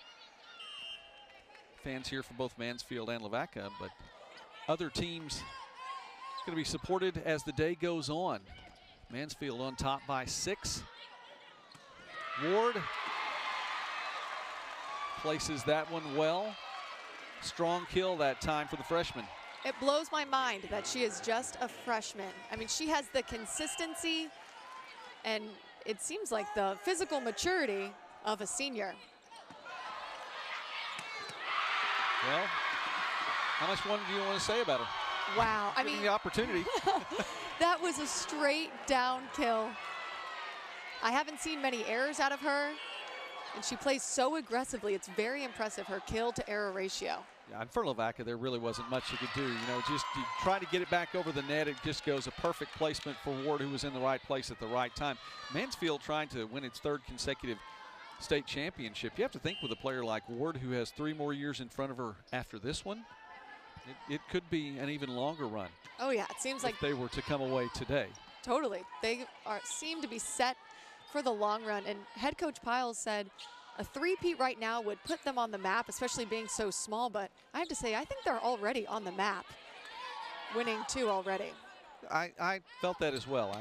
fans here for both Mansfield and Lavaca, but other teams going to be supported as the day goes on. Mansfield on top by 6. Ward places that one well. Strong kill that time for the freshman. It blows my mind that she is just a freshman. I mean, she has the consistency and it seems like the physical maturity of a senior. Well, how much more do you want to say about her? Wow, I mean, the opportunity. That was a straight down kill. I haven't seen many errors out of her, and she plays so aggressively. It's very impressive, her kill to error ratio. Yeah, and for Lavaca, there really wasn't much you could do. You know, just you try to get it back over the net. It just goes a perfect placement for Ward, who was in the right place at the right time. Mansfield trying to win its 3rd consecutive state championship. You have to think with a player like Ward, who has 3 more years in front of her after this one, it could be an even longer run. Oh yeah, it seems like if they were to come away today. Totally. They seem to be set for the long run. And head coach Piles said a three-peat right now would put them on the map, especially being so small. But I have to say, I think they're already on the map, winning 2 already. I felt that as well.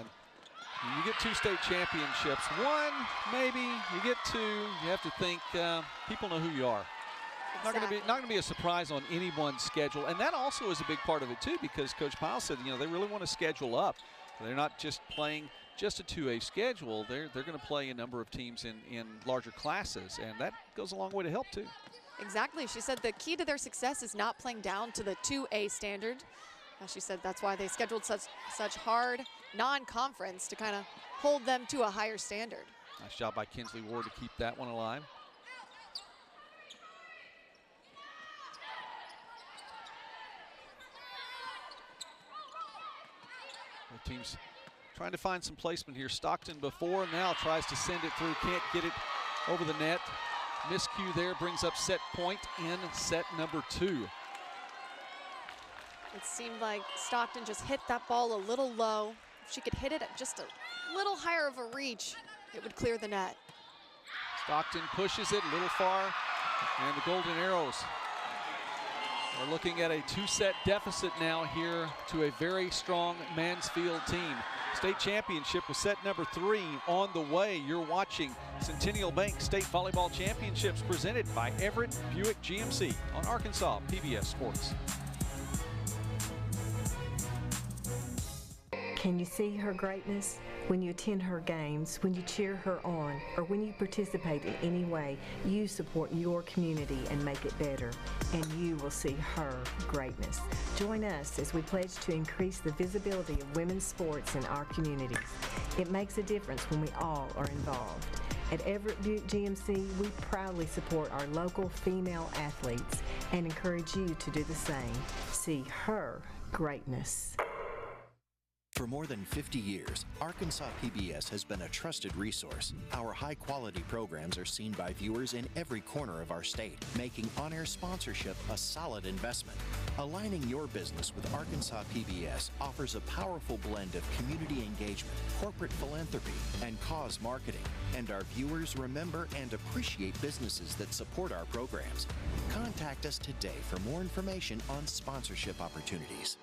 You get 2 state championships. 1, maybe. You get 2. You have to think people know who you are. Exactly. Not going to be a surprise on anyone's schedule. And that also is a big part of it, too, because Coach Piles said, you know, they really want to schedule up. They're not just playing just a 2A schedule. They're going to play a number of teams in larger classes, and that goes a long way to help, too. Exactly. She said the key to their success is not playing down to the 2A standard. She said that's why they scheduled such hard non-conference to kind of hold them to a higher standard. Nice job by Kinsley Ward to keep that one alive. The team's trying to find some placement here. Stockton before, now tries to send it through, can't get it over the net. Miscue there brings up set point in set number 2. It seemed like Stockton just hit that ball a little low. If she could hit it at just a little higher of a reach, it would clear the net. Stockton pushes it a little far, and the Golden Arrows are looking at a 2-set deficit now here to a very strong Mansfield team. State championship with set number 3 on the way. You're watching Centennial Bank State Volleyball Championships presented by Everett Buick GMC on Arkansas PBS Sports. Can you see her greatness? When you attend her games, when you cheer her on, or when you participate in any way, you support your community and make it better, and you will see her greatness. Join us as we pledge to increase the visibility of women's sports in our communities. It makes a difference when we all are involved. At Everett Buick GMC, we proudly support our local female athletes and encourage you to do the same. See her greatness. For more than 50 years, Arkansas PBS has been a trusted resource. Our high-quality programs are seen by viewers in every corner of our state, making on-air sponsorship a solid investment. Aligning your business with Arkansas PBS offers a powerful blend of community engagement, corporate philanthropy, and cause marketing. And our viewers remember and appreciate businesses that support our programs. Contact us today for more information on sponsorship opportunities.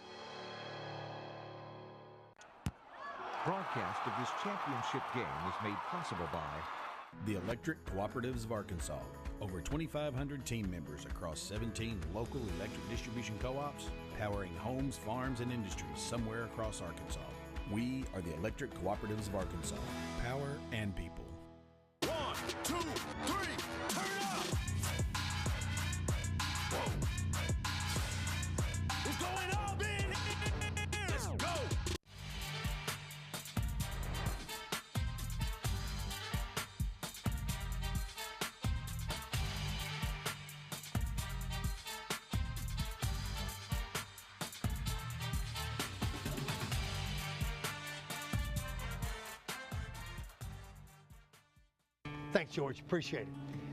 Broadcast of this championship game is made possible by the Electric Cooperatives of Arkansas. Over 2,500 team members across 17 local electric distribution co-ops, powering homes, farms, and industries somewhere across Arkansas. We are the Electric Cooperatives of Arkansas. Power and people. 1, 2, 3, turn up! Whoa. It's going up in here! Let's go! Thanks, George. Appreciate it.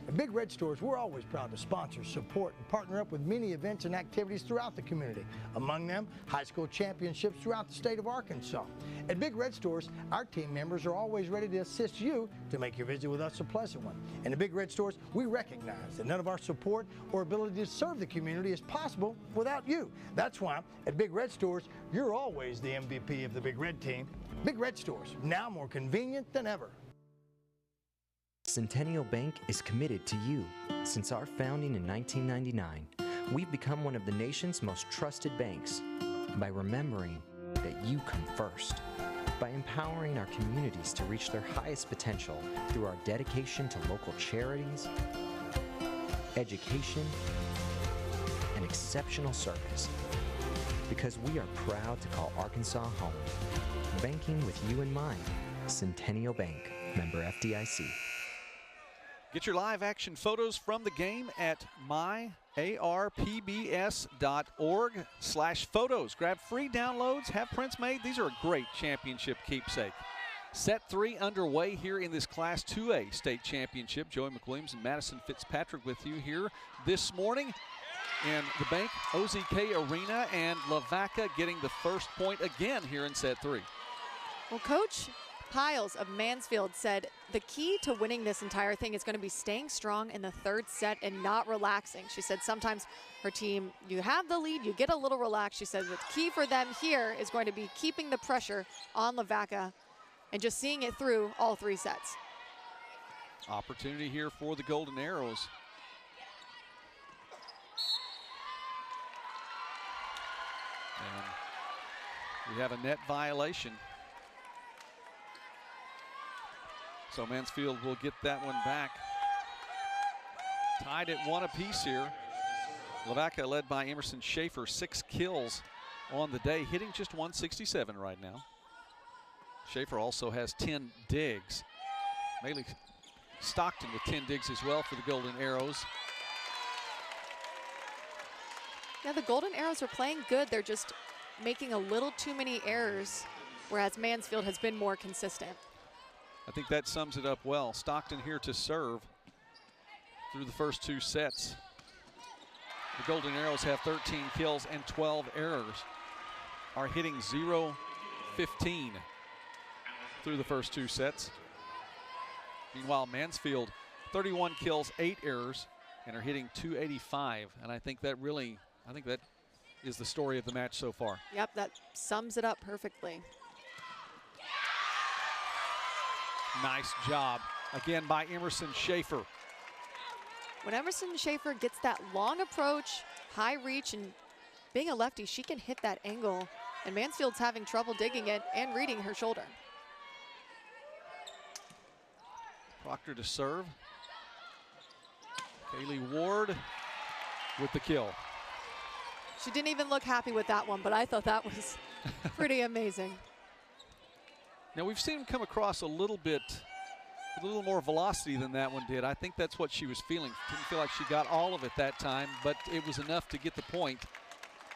At Big Red Stores, we're always proud to sponsor, support, and partner up with many events and activities throughout the community. Among them, high school championships throughout the state of Arkansas. At Big Red Stores, our team members are always ready to assist you to make your visit with us a pleasant one. And at Big Red Stores, we recognize that none of our support or ability to serve the community is possible without you. That's why at Big Red Stores, you're always the MVP of the Big Red team. Big Red Stores, now more convenient than ever. Centennial Bank is committed to you. Since our founding in 1999, we've become one of the nation's most trusted banks by remembering that you come first, by empowering our communities to reach their highest potential through our dedication to local charities, education, and exceptional service. Because we are proud to call Arkansas home. Banking with you in mind. Centennial Bank, member FDIC. Get your live action photos from the game at myarpbs.org/photos. Grab free downloads, have prints made. These are a great championship keepsake. Set 3 underway here in this Class 2A state championship. Joey McWilliams and Madison Fitzpatrick with you here this morning in the Bank OZK Arena, and Lavaca getting the first point again here in set 3. Well, Coach Piles of Mansfield said the key to winning this entire thing is going to be staying strong in the third set and not relaxing. She said sometimes her team, you have the lead, you get a little relaxed. She said the key for them here is going to be keeping the pressure on Lavaca and just seeing it through all 3 sets. Opportunity here for the Golden Arrows. And we have a net violation. So Mansfield will get that one back. Tied at 1 apiece here. Lavaca led by Emerson Schaefer, 6 kills on the day, hitting just 167 right now. Schaefer also has 10 digs. Maley Stockton with 10 digs as well for the Golden Arrows. Yeah, the Golden Arrows are playing good. They're just making a little too many errors, whereas Mansfield has been more consistent. I think that sums it up well. Stockton here to serve through the first 2 sets. The Golden Arrows have 13 kills and 12 errors. Are hitting .015 through the first 2 sets. Meanwhile, Mansfield, 31 kills, 8 errors, and are hitting .285. And I think that is the story of the match so far. Yep, that sums it up perfectly. Nice job, again, by Emerson Schaefer. When Emerson Schaefer gets that long approach, high reach, and being a lefty, she can hit that angle. And Mansfield's having trouble digging it and reading her shoulder. Proctor to serve. Kaylee Ward with the kill. She didn't even look happy with that one, but I thought that was pretty amazing. Now we've seen him come across a little bit, with a little more velocity than that one did. I think that's what she was feeling. Didn't feel like she got all of it that time, but it was enough to get the point.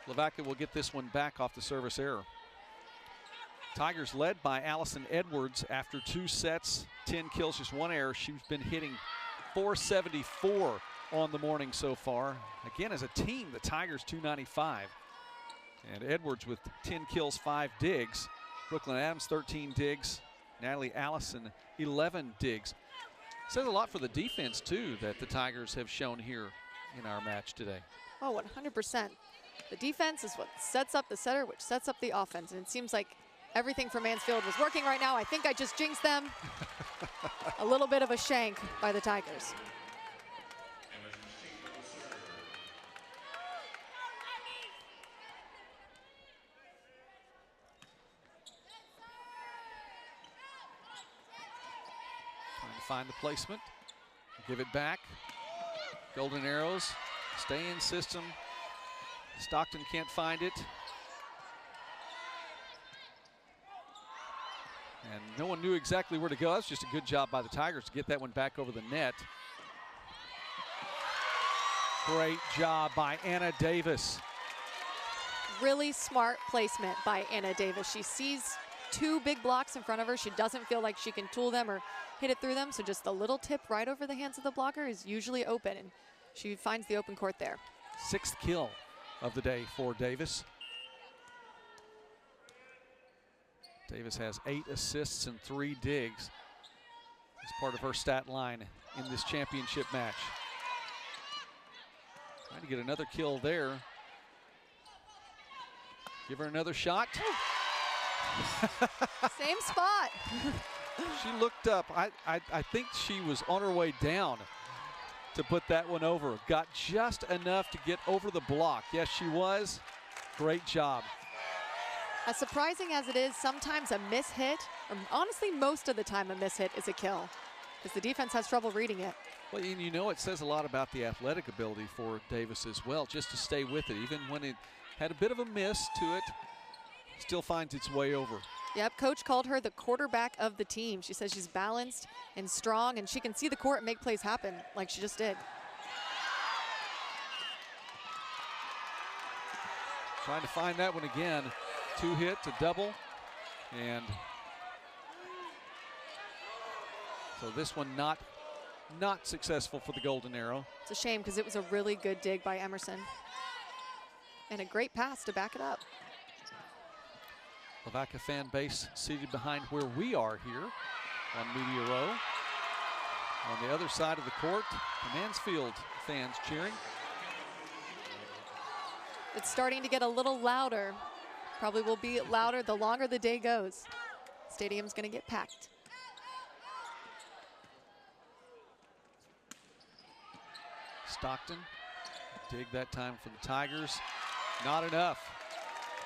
Lavaca will get this one back off the service error. Tigers led by Allison Edwards after 2 sets, 10 kills, just 1 error. She's been hitting .474 on the morning so far. Again, as a team, the Tigers .295. And Edwards with 10 kills, 5 digs. Brooklyn Adams, 13 digs. Natalie Allison, 11 digs. Says a lot for the defense, too, that the Tigers have shown here in our match today. Oh, 100%. The defense is what sets up the setter, which sets up the offense. And it seems like everything for Mansfield was working right now. I think I just jinxed them. A little bit of a shank by the Tigers. Find the placement, give it back. Golden Arrows stay in system. Stockton can't find it. And no one knew exactly where to go. That's just a good job by the Tigers to get that one back over the net. Great job by Anna Davis. Really smart placement by Anna Davis. She sees 2 big blocks in front of her. She doesn't feel like she can tool them or hit it through them, so just a little tip right over the hands of the blocker is usually open, and she finds the open court there. 6th kill of the day for Davis. Davis has 8 assists and 3 digs as part of her stat line in this championship match. Trying to get another kill there. Give her another shot. Same spot. She looked up. I think she was on her way down to put that one over. Got just enough to get over the block. Yes, she was. Great job. As surprising as it is, sometimes a miss hit, or honestly most of the time a miss hit is a kill, because the defense has trouble reading it. Well, and you know, it says a lot about the athletic ability for Davis as well, just to stay with it, even when it had a bit of a miss to it. still finds its way over. Yep, coach called her the quarterback of the team. She says she's balanced and strong, and she can see the court and make plays happen like she just did. Trying to find that one again. 2 hits, a double, and so this one not successful for the Golden Arrow. It's a shame because it was a really good dig by Emerson. And a great pass to back it up. Lavaca fan base seated behind where we are here on Media Row. On the other side of the court, the Mansfield fans cheering. It's starting to get a little louder. Probably will be louder the longer the day goes. Stadium's going to get packed. Stockton, dig that time for the Tigers. Not enough.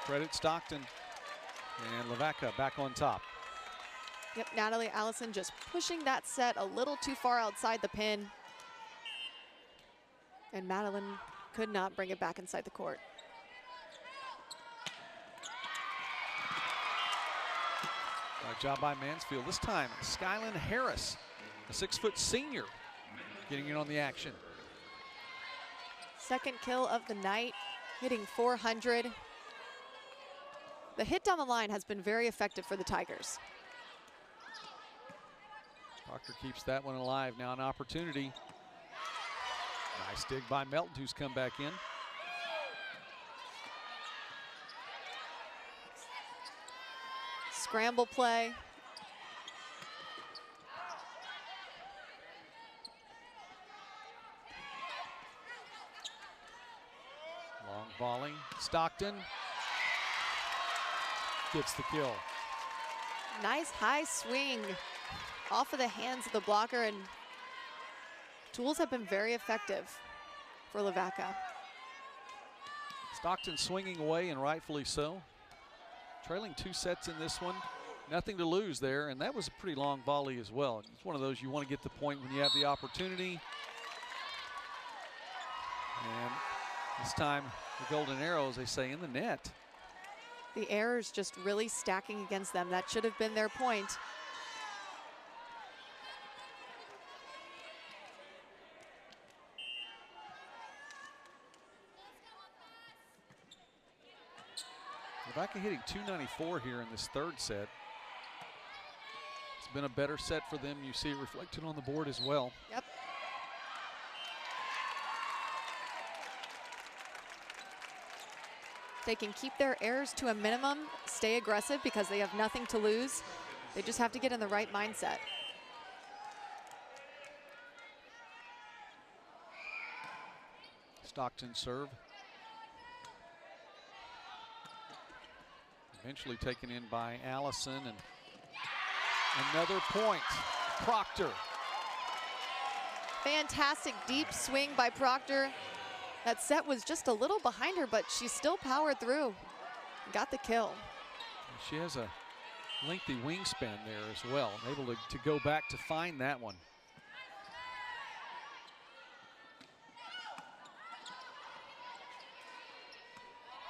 Credit Stockton. And Lavaca back on top. Yep, Natalie Allison just pushing that set a little too far outside the pin. And Madeline could not bring it back inside the court. Nice job by Mansfield. This time, Skylin Harris, a 6-foot senior, getting in on the action. Second kill of the night, hitting 400. The hit down the line has been very effective for the Tigers. Proctor keeps that one alive. Now an opportunity. Nice dig by Melton, who's come back in. Scramble play. Long volley. Stockton gets the kill. Nice high swing off of the hands of the blocker, and tools have been very effective for Lavaca. Stockton swinging away, and rightfully so. Trailing 2 sets in this one. Nothing to lose there, and that was a pretty long volley as well. It's one of those you want to get the point when you have the opportunity. And this time, the Golden Arrow, as they say, in the net. The errors just really stacking against them. That should have been their point. Lavaca hitting 294 here in this 3rd set. It's been a better set for them. You see it reflected on the board as well. Yep. They can keep their errors to a minimum, stay aggressive because they have nothing to lose. They just have to get in the right mindset. Stockton serve. Eventually taken in by Allison, and another point. Proctor. Fantastic deep swing by Proctor. That set was just a little behind her, but she still powered through. Got the kill. She has a lengthy wingspan there as well. Able to go back to find that one.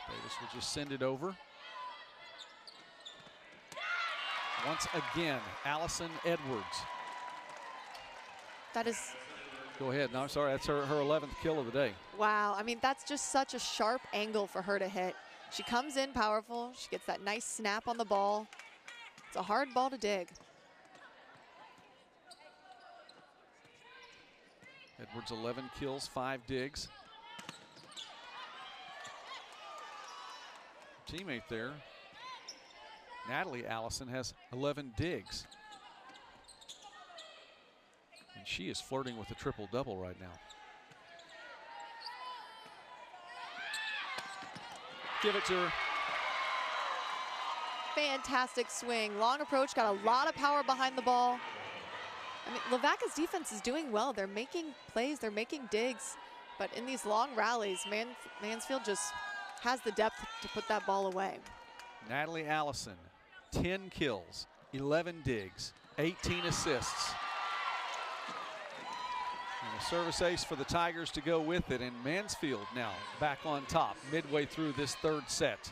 Davis will just send it over. Once again, Allison Edwards. That is... Go ahead. No, I'm sorry. That's her 11th kill of the day. Wow. I mean, that's just such a sharp angle for her to hit. She comes in powerful. She gets that nice snap on the ball. It's a hard ball to dig. Edwards 11 kills, 5 digs. Teammate there, Natalie Allison, has 11 digs. And she is flirting with a triple-double right now. Give it to her. Fantastic swing. Long approach, got a lot of power behind the ball. I mean, Lavaca's defense is doing well. They're making plays, they're making digs. But in these long rallies, Mansfield just has the depth to put that ball away. Natalie Allison, 10 kills, 11 digs, 18 assists. And a service ace for the Tigers to go with it, and Mansfield now back on top midway through this 3rd set.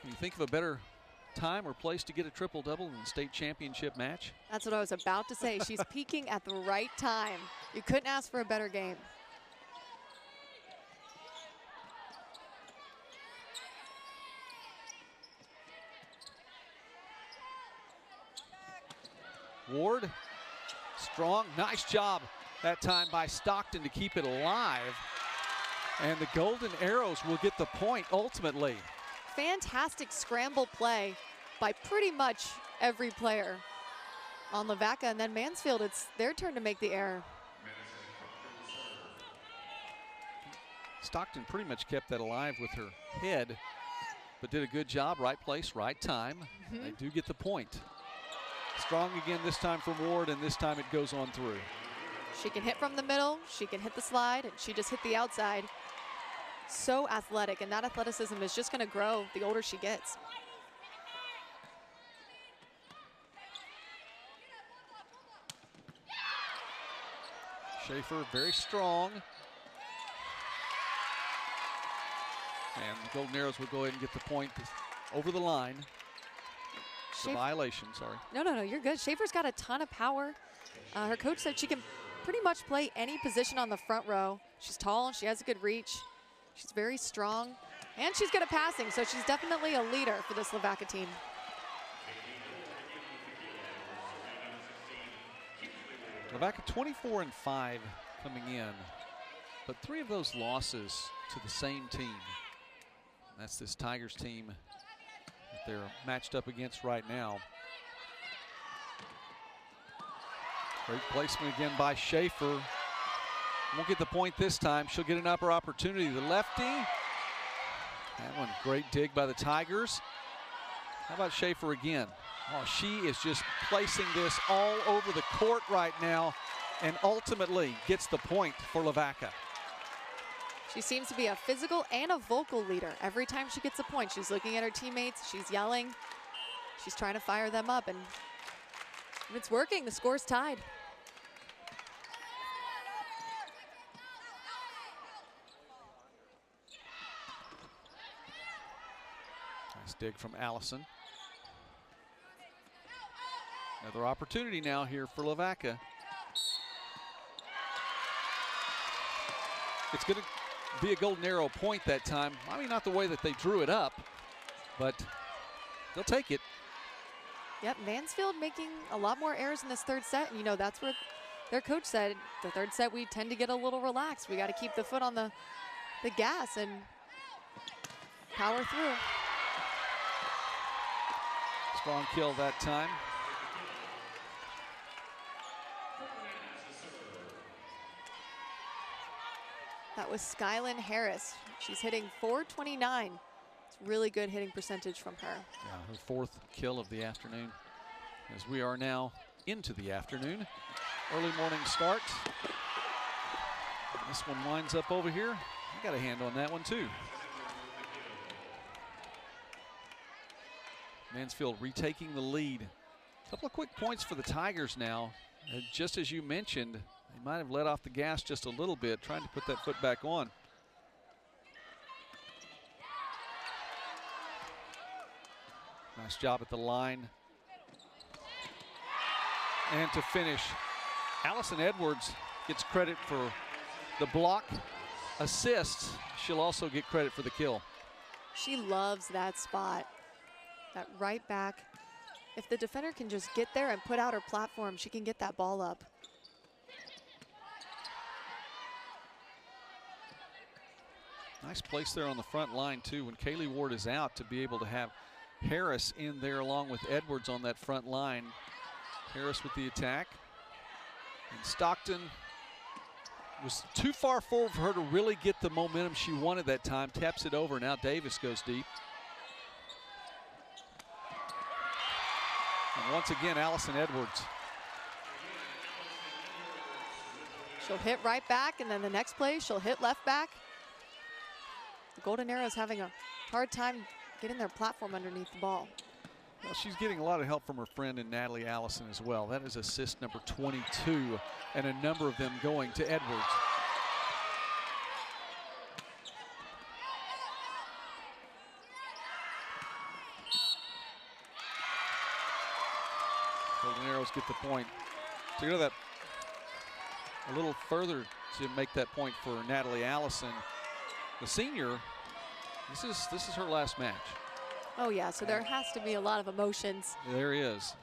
You think of a better time or place to get a triple-double in the state championship match? That's what I was about to say. She's peaking at the right time. You couldn't ask for a better game. Ward, strong, nice job that time by Stockton to keep it alive. And the Golden Arrows will get the point ultimately. Fantastic scramble play by pretty much every player on Lavaca, and then Mansfield, it's their turn to make the error. Stockton pretty much kept that alive with her head, but did a good job, right place, right time. They do get the point. Strong again this time from Ward, and this time it goes on through. She can hit from the middle, she can hit the slide, and she just hit the outside. So athletic, and that athleticism is just going to grow the older she gets. Schaefer very strong. And the Golden Arrows will go ahead and get the point over the line. The violation, sorry. No, you're good. Schaefer's got a ton of power. Her coach said she can pretty much play any position on the front row. She's tall, she has a good reach. She's very strong, and she's good at passing, so she's definitely a leader for this Lavaca team. Lavaca 24-5 coming in, but 3 of those losses to the same team. That's this Tigers team that they're matched up against right now. Great placement again by Schaefer. Won't get the point this time. She'll get an upper opportunity. The lefty. That one, great dig by the Tigers. How about Schaefer again? Oh, she is just placing this all over the court right now and ultimately gets the point for Lavaca. She seems to be a physical and a vocal leader. Every time she gets a point, she's looking at her teammates, she's yelling, she's trying to fire them up, and it's working. The score's tied. Nice dig from Allison. Another opportunity now here for Lavaca. It's going to be a Golden Arrow point that time. I mean, not the way that they drew it up, but they'll take it. Yep, Mansfield making a lot more errors in this third set, and you know, that's where their coach said the third set we tend to get a little relaxed. We got to keep the foot on the gas and power through. Strong kill that time. That was Skylin Harris. She's hitting .429. It's really good hitting percentage from her. Yeah, her 4th kill of the afternoon, as we are now into the afternoon. Early morning start. This one winds up over here. I got a hand on that one too. Mansfield retaking the lead. A couple of quick points for the Tigers now. Just as you mentioned, they might have let off the gas just a little bit, trying to put that foot back on. Nice job at the line. And to finish, Allison Edwards gets credit for the block assist. She'll also get credit for the kill. She loves that spot, that right back. If the defender can just get there and put out her platform, she can get that ball up. Nice place there on the front line too when Kaylee Ward is out, to be able to have Harris in there along with Edwards on that front line. Harris with the attack. And Stockton was too far forward for her to really get the momentum she wanted that time. Taps it over. Now Davis goes deep. And once again, Allison Edwards. She'll hit right back, and then the next play, she'll hit left back. The Golden Arrows having a hard time getting their platform underneath the ball. Well, she's getting a lot of help from her friend and Natalie Allison as well. That is assist number 22, and a number of them going to Edwards. get the point. To go to that a little further to make that point for Natalie Allison, the senior, this is her last match. Oh yeah, so there has to be a lot of emotions. There is.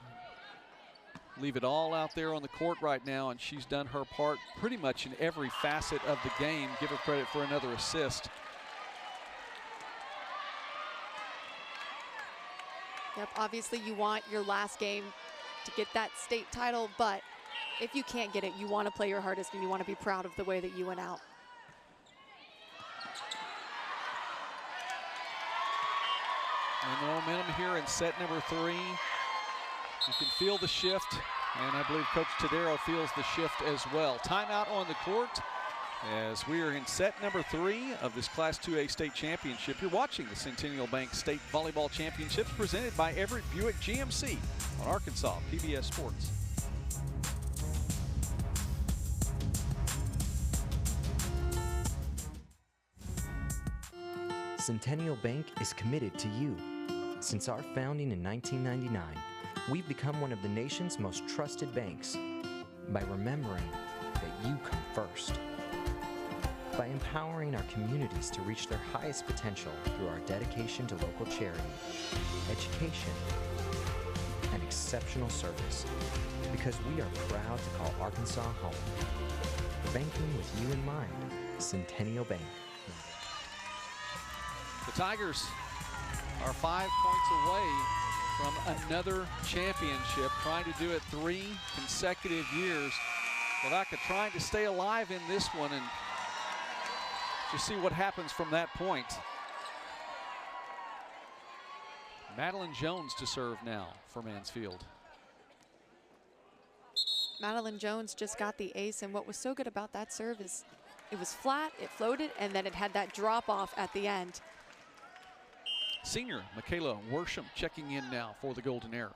Leave it all out there on the court right now, and she's done her part pretty much in every facet of the game. Give her credit for another assist. Yep, obviously you want your last game to get that state title, but if you can't get it, you want to play your hardest and you want to be proud of the way that you went out. And the momentum here in set number 3. You can feel the shift, and I believe Coach Tadero feels the shift as well. Timeout on the court as we are in set number 3 of this Class 2A state championship. You're watching the Centennial Bank State Volleyball Championships presented by Everett Buick GMC on Arkansas PBS Sports. Centennial Bank is committed to you. Since our founding in 1999, we've become one of the nation's most trusted banks by remembering that you come first. By empowering our communities to reach their highest potential through our dedication to local charity, education, and exceptional service. Because we are proud to call Arkansas home. Banking with you in mind, Centennial Bank. The Tigers are 5 points away from another championship, trying to do it 3 consecutive years. Lavaca trying to stay alive in this one and just see what happens from that point. Madeline Jones to serve now for Mansfield. Madeline Jones just got the ace, and what was so good about that serve is it was flat, it floated, and then it had that drop off at the end. Senior Michaela Worsham checking in now for the Golden Arrows.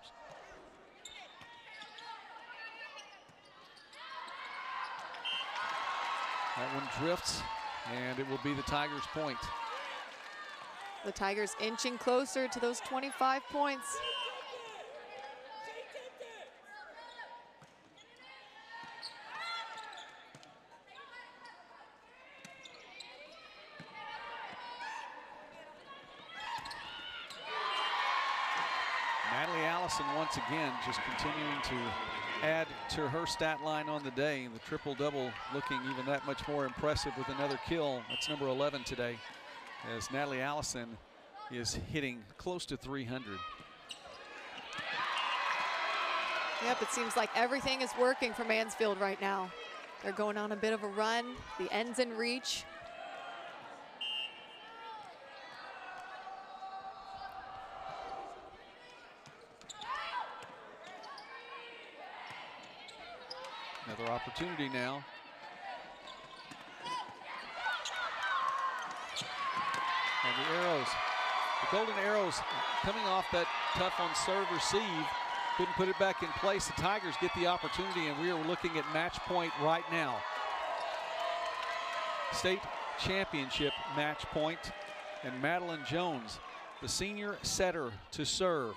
That one drifts, and it will be the Tigers' point. The Tigers inching closer to those 25 points. Natalie Allison once again just continuing to add to her stat line on the day. The triple-double looking even that much more impressive with another kill. That's number 11 today, as Natalie Allison is hitting close to 300. Yep, it seems like everything is working for Mansfield right now. They're going on a bit of a run. The end's in reach. Another opportunity now. And the Arrows, the Golden Arrows coming off that tough on serve receive, couldn't put it back in place. The Tigers get the opportunity, and we are looking at match point right now. State championship match point, and Madeline Jones, the senior setter, to serve.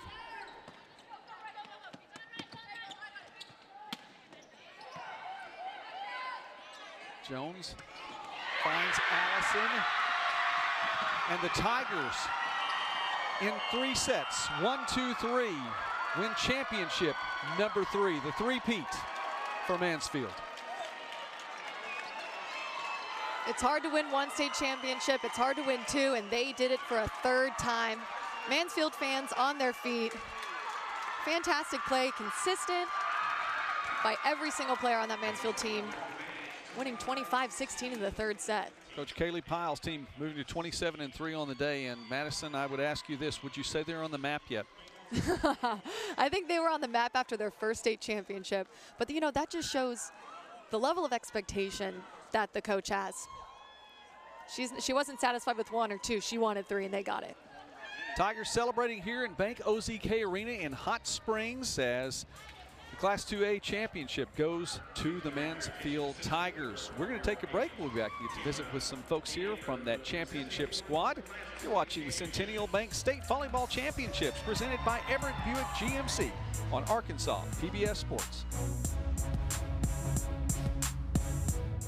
Jones finds Allison, and the Tigers in 3 sets, 1, 2, 3, win championship number 3, the three-peat for Mansfield. It's hard to win 1 state championship, it's hard to win 2, and they did it for a 3rd time. Mansfield fans on their feet. Fantastic play, consistent by every single player on that Mansfield team, winning 25-16 in the 3rd set. Coach Kaylee Pyle's team moving to 27-3 on the day. And Madison, I would ask you this, would you say they're on the map yet? I think they were on the map after their 1st state championship. But, you know, that just shows the level of expectation that the coach has. She wasn't satisfied with 1 or 2. She wanted 3, and they got it. Tigers celebrating here in Bank OZK Arena in Hot Springs as the Class 2A championship goes to the Mansfield Tigers. We're going to take a break. We'll be back to visit with some folks here from that championship squad. You're watching the Centennial Bank State Volleyball Championships presented by Everett Buick GMC on Arkansas PBS Sports.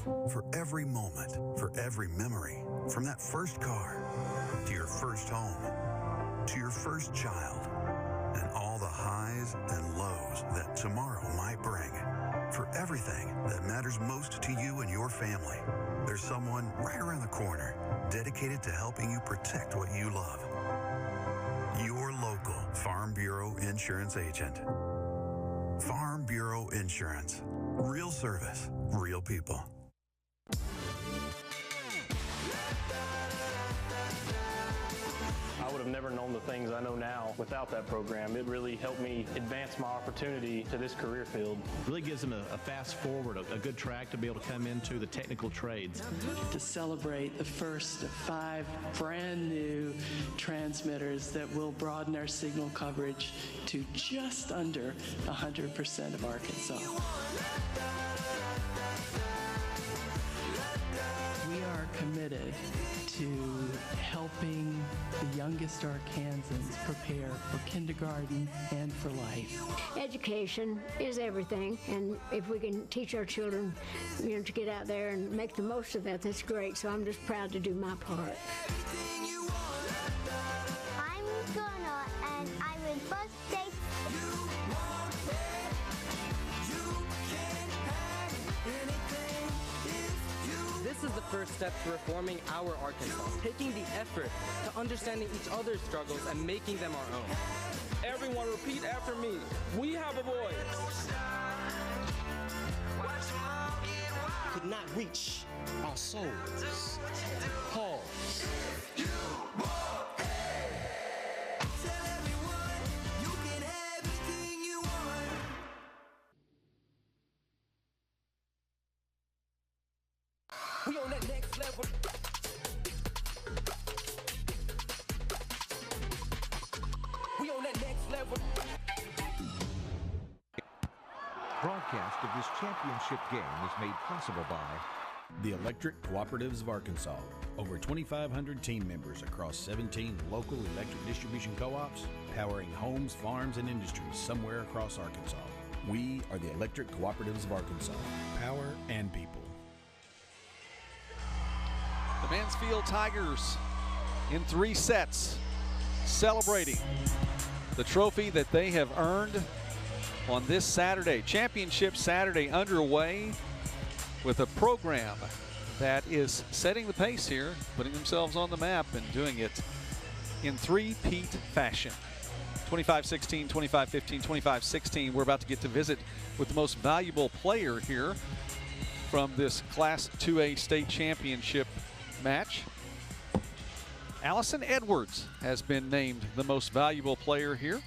For every moment, for every memory, from that first car to your first home, to your first child, and all the highs and lows that tomorrow might bring. For everything that matters most to you and your family, there's someone right around the corner dedicated to helping you protect what you love. Your local Farm Bureau Insurance agent. Farm Bureau Insurance. Real service, real people. I would have never known the things I know now without that program. It really helped me advance my opportunity to this career field. Really gives them a fast forward, a good track to be able to come into the technical trades. To celebrate the first of 5 brand new transmitters that will broaden our signal coverage to just under 100% of Arkansas. We are committed to helping the youngest Arkansans prepare for kindergarten and for life. Education is everything, and if we can teach our children, to get out there and make the most of that, that's great. So I'm just proud to do my part. I'm gonna, and I will first take. This is the first step to reforming our Arkansas, taking the effort to understanding each other's struggles and making them our own. Everyone repeat after me. We have a voice. Could not reach our souls. Pause. We on that next level. We on that next level. Broadcast of this championship game is made possible by the Electric Cooperatives of Arkansas. Over 2,500 team members across 17 local electric distribution co-ops, powering homes, farms, and industries somewhere across Arkansas. We are the Electric Cooperatives of Arkansas. Power and people. The Mansfield Tigers in 3 sets, celebrating the trophy that they have earned on this Saturday. Championship Saturday underway with a program that is setting the pace here, putting themselves on the map and doing it in three-peat fashion. 25-16, 25-15, 25-16. We're about to get to visit with the most valuable player here from this Class 2A state championship match. Allison Edwards has been named the most valuable player here,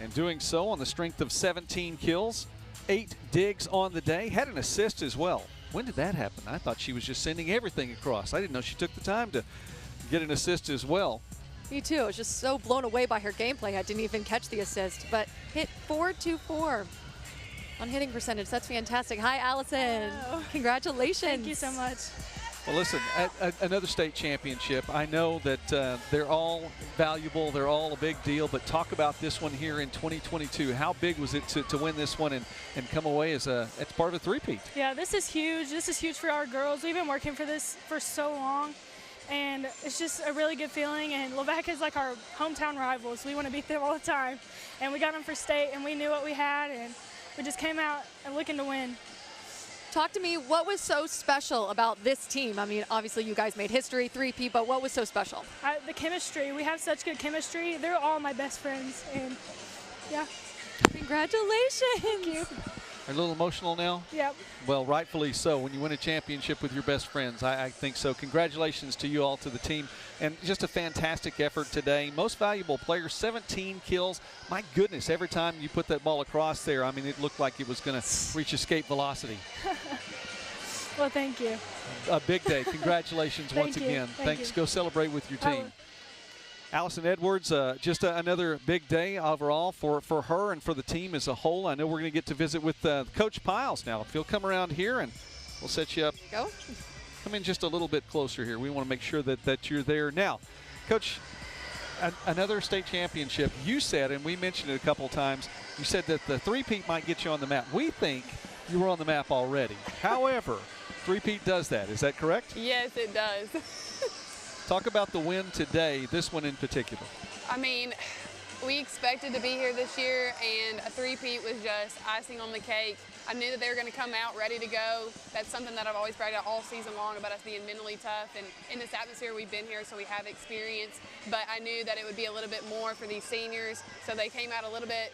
and doing so on the strength of 17 kills, 8 digs on the day, had an assist as well. When did that happen? I thought she was just sending everything across. I didn't know she took the time to get an assist as well. Me too. I was just so blown away by her gameplay. I didn't even catch the assist, but hit 424 on hitting percentage. That's fantastic. Hi, Allison. Hello. Congratulations. Thank you so much. Well, listen, another state championship. I know that they're all valuable. They're all a big deal. But talk about this one here in 2022. How big was it to win this one and come away as part of a three-peat? Yeah, this is huge. This is huge for our girls. We've been working for this for so long. And it's just a really good feeling. And Lavaca is like our hometown rivals. We want to beat them all the time. And we got them for state, and we knew what we had. And we just came out and looking to win. Talk to me, what was so special about this team? I mean, obviously you guys made history, three-peat, but what was so special? The chemistry. We have such good chemistry. They're all my best friends, and yeah. Congratulations. Thank you. Are you a little emotional now? Yep. Well, rightfully so. When you win a championship with your best friends, I think so. Congratulations to you all, to the team. And just a fantastic effort today. Most valuable player, 17 kills. My goodness, every time you put that ball across there, I mean, it looked like it was going to reach escape velocity. Well, thank you. A big day. Congratulations once you. again. Thanks. Go celebrate with your team. Allison Edwards, just another big day overall for her and for the team as a whole. I know we're going to get to visit with Coach Piles now. If you'll come around here and we'll set you up. Go. Come in just a little bit closer here. We want to make sure that you're there. Now, Coach, another state championship. You said, and we mentioned it a couple of times, you said that the three-peat might get you on the map. We think you were on the map already. However, three-peat does that. Is that correct? Yes, it does. Talk about the win today, this one in particular. I mean, we expected to be here this year, and a three-peat was just icing on the cake. I knew that they were going to come out ready to go. That's something that I've always bragged about all season long, about us being mentally tough. And in this atmosphere, we've been here, so we have experience. But I knew that it would be a little bit more for these seniors, so they came out a little bit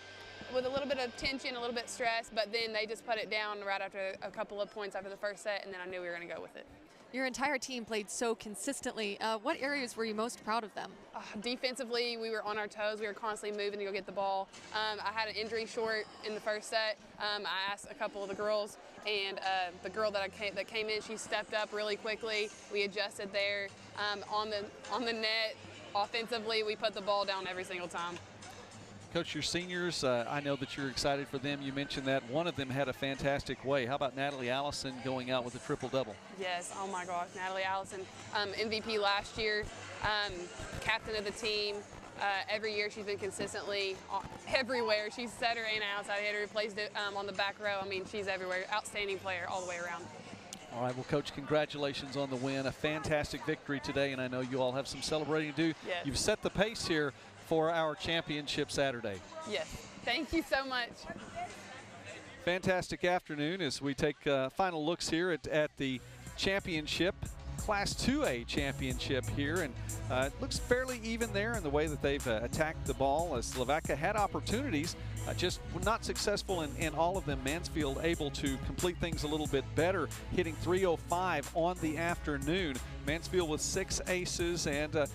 with a little bit of tension, a little bit stressed, but then they just put it down right after a couple of points after the first set, and then I knew we were going to go with it. Your entire team played so consistently. What areas were you most proud of them? Defensively, we were on our toes. We were constantly moving to go get the ball. I had an injury short in the first set. I asked a couple of the girls, and the girl that came in, she stepped up really quickly. We adjusted there. On the net, offensively, we put the ball down every single time. Coach, your seniors, I know that you're excited for them. You mentioned that one of them had a fantastic way. How about Natalie Allison going out with a triple-double? Yes, oh my gosh, Natalie Allison, MVP last year, captain of the team. Every year she's been consistently everywhere. She's setter and outside hitter, replaced it on the back row. I mean, she's everywhere. Outstanding player all the way around. All right, well, Coach, congratulations on the win. A fantastic victory today, and I know you all have some celebrating to do. Yes. You've set the pace here for our championship Saturday. Yes, thank you so much. Fantastic afternoon as we take final looks here at the championship, Class 2A championship here, and it looks fairly even there in the way that they've attacked the ball, as Lavaca had opportunities, just not successful in all of them. Mansfield able to complete things a little bit better, hitting 305 on the afternoon. Mansfield with 6 aces, and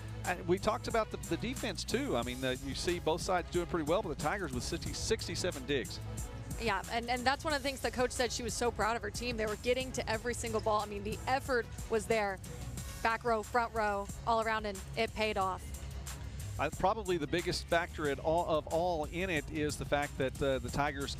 we talked about the defense too. I mean, you see both sides doing pretty well, but the Tigers with 67 digs. Yeah, and that's one of the things that Coach said. She was so proud of her team. They were getting to every single ball. I mean, the effort was there. Back row, front row, all around, and it paid off. Probably the biggest factor of all in it is the fact that the Tigers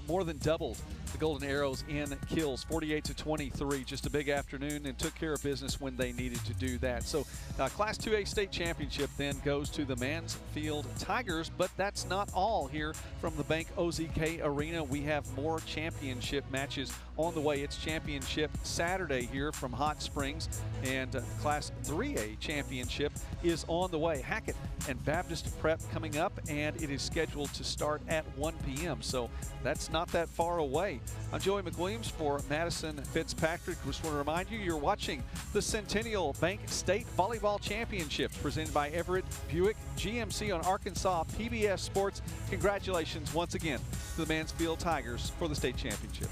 more than doubled the Golden Arrows in kills, 48-23. Just a big afternoon, and took care of business when they needed to do that. So Class 2A state championship then goes to the Mansfield Tigers, but that's not all here from the Bank OZK Arena. We have more championship matches on the way. It's championship Saturday here from Hot Springs, and Class 3A championship is on the way. Hackett and Baptist Prep coming up, and it is scheduled to start at 1 p.m. So that's not that far away. I'm Joey McWilliams for Madison Fitzpatrick. Just want to remind you, you're watching the Centennial Bank State Volleyball Championships presented by Everett Buick GMC on Arkansas PBS Sports. Congratulations once again to the Mansfield Tigers for the state championship.